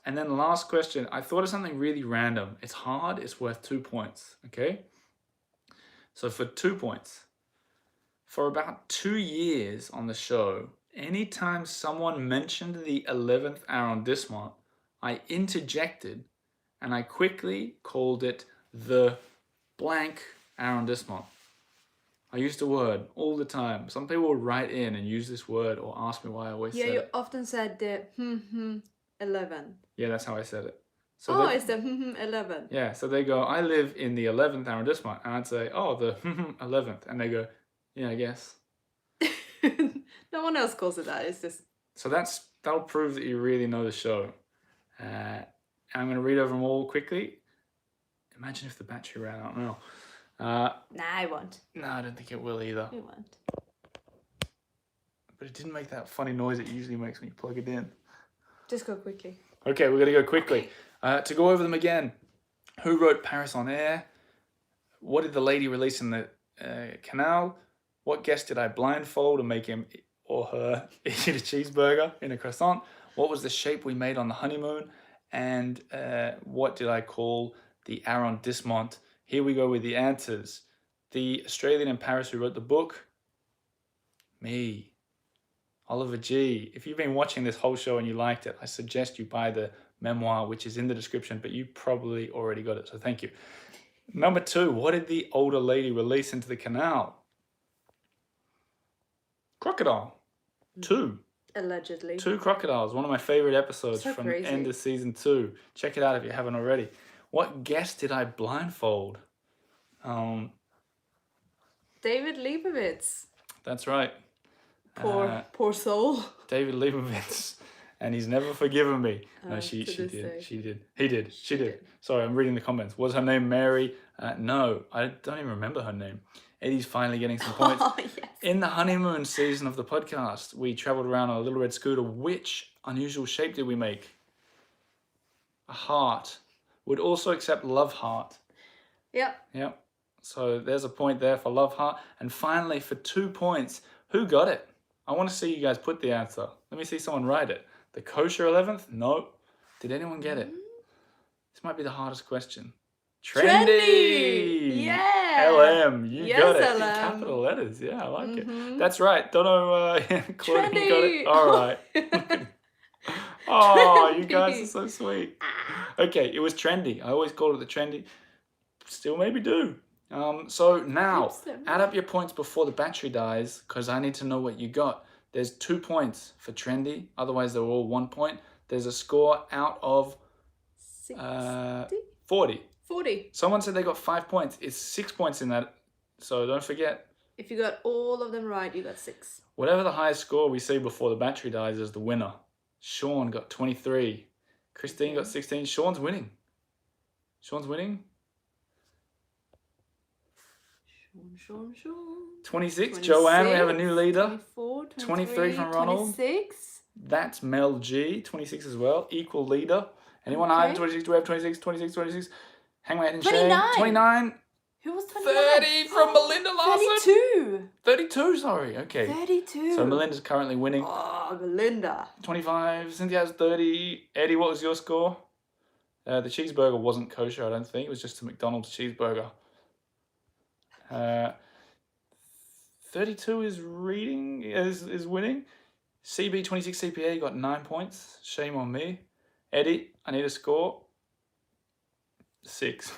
And then the last question, I thought of something really random. It's hard, it's worth 2 points, okay? So for 2 points, for about 2 years on the show, anytime someone mentioned the 11th arrondissement, I interjected and I quickly called it the blank arrondissement. I used the word all the time. Some people would write in and use this word or ask me why I always said you it. often said the 11. Yeah, that's how I said it. So it's the 11. Yeah, so they go, I live in the 11th arrondissement. And I'd say, oh, the 11th. And they go, yeah, I guess. No one else calls it that. It's just... So that'll prove that you really know the show. And I'm going to read over them all quickly. Imagine if the battery ran out now. Nah, I won't. No, I don't think it will either. It won't. But it didn't make that funny noise it usually makes when you plug it in. Just go quickly. Okay, we're going to go quickly. To go over them again. Who wrote Paris on Air? What did the lady release in the canal? What guest did I blindfold and make him or her eat a cheeseburger in a croissant? What was the shape we made on the honeymoon? And what did I call the arrondissement? Here we go with the answers. The Australian in Paris who wrote the book? Me. Oliver G. If you've been watching this whole show and you liked it, I suggest you buy the memoir, which is in the description, but you probably already got it, so thank you. Number 2, what did the older lady release into the canal? Crocodile. 2. Allegedly. 2 crocodiles, one of my favorite episodes So from crazy. the end of season 2. Check it out if you haven't already. What guest did I blindfold? David Leibovitz. That's right. Poor soul. David Leibovitz. And he's never forgiven me. No, she to this did. day. She did. He did. She did. did. Sorry, I'm reading the comments. Was her name Mary? No, I don't even remember her name. Eddie's finally getting some points. Oh, yes. In the honeymoon season of the podcast, we traveled around on a little red scooter. Which unusual shape did we make? A heart. Would also accept love heart. Yep. Yep. So there's a point there for love heart. And finally, for 2 points, who got it? I want to see you guys put the answer. Let me see someone write it. The kosher 11th? No. Did anyone get it? This might be the hardest question. Trendy! Yeah! LM, you Yes, got it. LM. In capital letters, yeah, I like it. That's right. Dono, Claudine got it. Trendy! All right. Oh, you guys Trendy. are so sweet. Okay, it was trendy. I always called it the trendy. Still maybe do. So now, Hipster. add up your points before the battery dies, because I need to know what you got. There's 2 points for trendy. Otherwise, they're all 1 point. There's a score out of 60? 40. 40. Someone said they got 5 points. It's 6 points in that. So don't forget, If you got all of them right, you got 6. whatever the highest score we see before the battery dies is the winner. Sean got 23. Christine got 16. Sean's winning. Sean's winning. Sean. 26. Joanne, we have a new leader. 24, 23 from Ronald. 26. That's Mel G. 26 as well. Equal leader. Anyone Okay. higher than 26? Do we have 26? 26, 26. Hangman and Shane. 29. 29. Who was 29? 30 from Melinda Larson. 32. 32, sorry. Okay. 32. So Melinda's currently winning. Oh, Melinda. 25. Cynthia has 30. Eddie, what was your score? The cheeseburger wasn't kosher, I don't think. It was just a McDonald's cheeseburger. 32 is winning. CB26 CPA got 9 points. Shame on me. Eddie, I need a score. 6.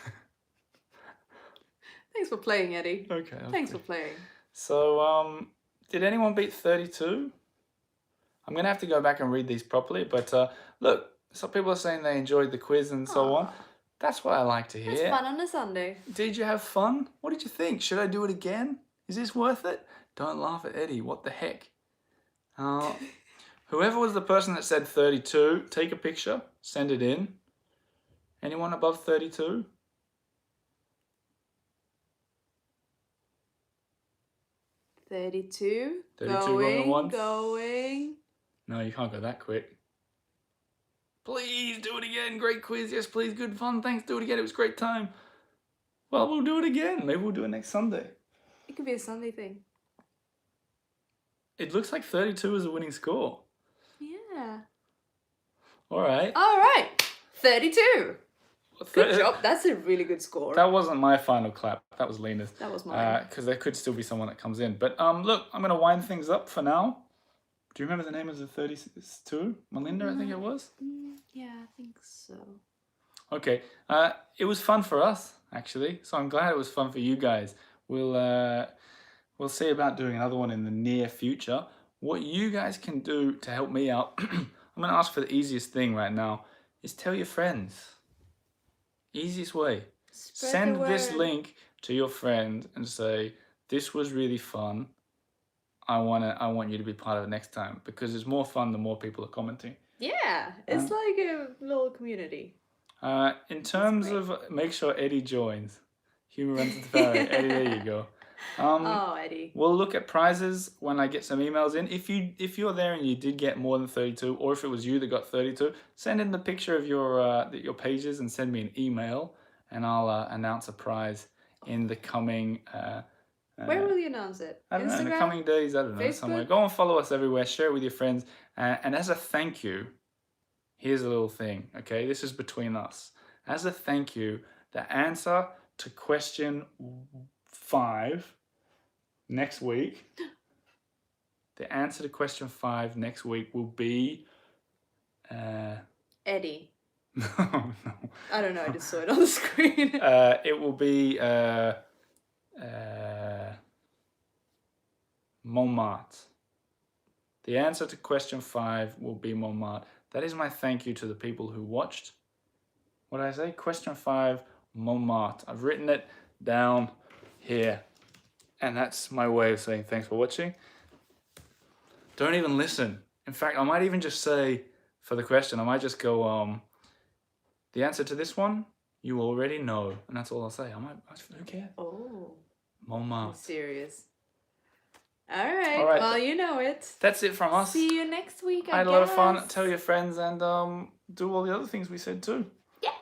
Thanks for playing, Eddie. Okay. Thanks for playing. So, did anyone beat 32? I'm going to have to go back and read these properly, but look, some people are saying they enjoyed the quiz and so on. That's what I like to hear. It's fun on a Sunday. Did you have fun? What did you think? Should I do it again? Is this worth it? Don't laugh at Eddie. What the heck? Whoever was the person that said 32, take a picture, send it in. Anyone above 32? $32. 32 going once. Going. No, you can't go that quick. Please do it again. Great quiz. Yes, please. Good fun. Thanks. Do it again. It was a great time. Well, we'll do it again. Maybe we'll do it next Sunday. It could be a Sunday thing. It looks like 32 is a winning score. Yeah. All right. All right. 32. Good job. That's a really good score. That wasn't my final clap. That was Lena's. That was mine. Because there could still be someone that comes in. But look, I'm going to wind things up for now. Do you remember the name of the 32? Melinda, I think it was? Yeah, I think so. Okay. It was fun for us, actually. So I'm glad it was fun for you guys. We'll see about doing another one in the near future. What you guys can do to help me out, I'm going to ask for the easiest thing right now, is tell your friends. Easiest way. Send this link to your friend and say, this was really fun. I want you to be part of it next time, because it's more fun the more people are commenting. Yeah, it's like a little community. In terms of, make sure Eddie joins. Humor runs with the family. Eddie, there you go. Eddie. We'll look at prizes when I get some emails in. If you're there and you did get more than 32, or if it was you that got 32, send in the picture of your pages and send me an email, and I'll announce a prize in the coming. Where will you announce it? I don't know, in the coming days. I don't know, somewhere. Facebook? Go and follow us everywhere. Share it with your friends. And as a thank you, here's a little thing. Okay, this is between us. As a thank you, the answer to question 5 next week. The answer to question 5 next week will be Eddie. no. I don't know, I just saw it on the screen. It will be Montmartre. The answer to question 5 will be Montmartre. That is my thank you to the people who watched. What did I say? Question 5, Montmartre. I've written it down here. And that's my way of saying thanks for watching. Don't even listen. In fact, I might even just say, for the question, I might just go, the answer to this one, you already know. And that's all I'll say. Who cares? Oh. Montmartre. I'm serious. All right. All right. Well, you know it. That's it from us. See you next week, I had a lot of fun. Tell your friends and do all the other things we said too. Yes.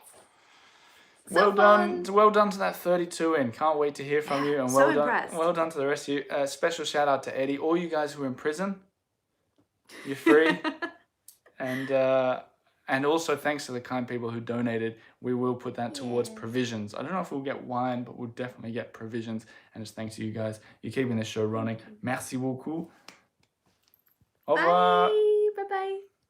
Well done to that 32 in. Can't wait to hear from you. And well done. Impressed. Well done to the rest of you. Special shout out to Eddie. All you guys who are in prison, you're free. And also thanks to the kind people who donated. We will put that towards provisions. I don't know if we'll get wine, but we'll definitely get provisions. And it's thanks to you guys. You're keeping this show running. Merci beaucoup. Au revoir. Bye. Bye-bye.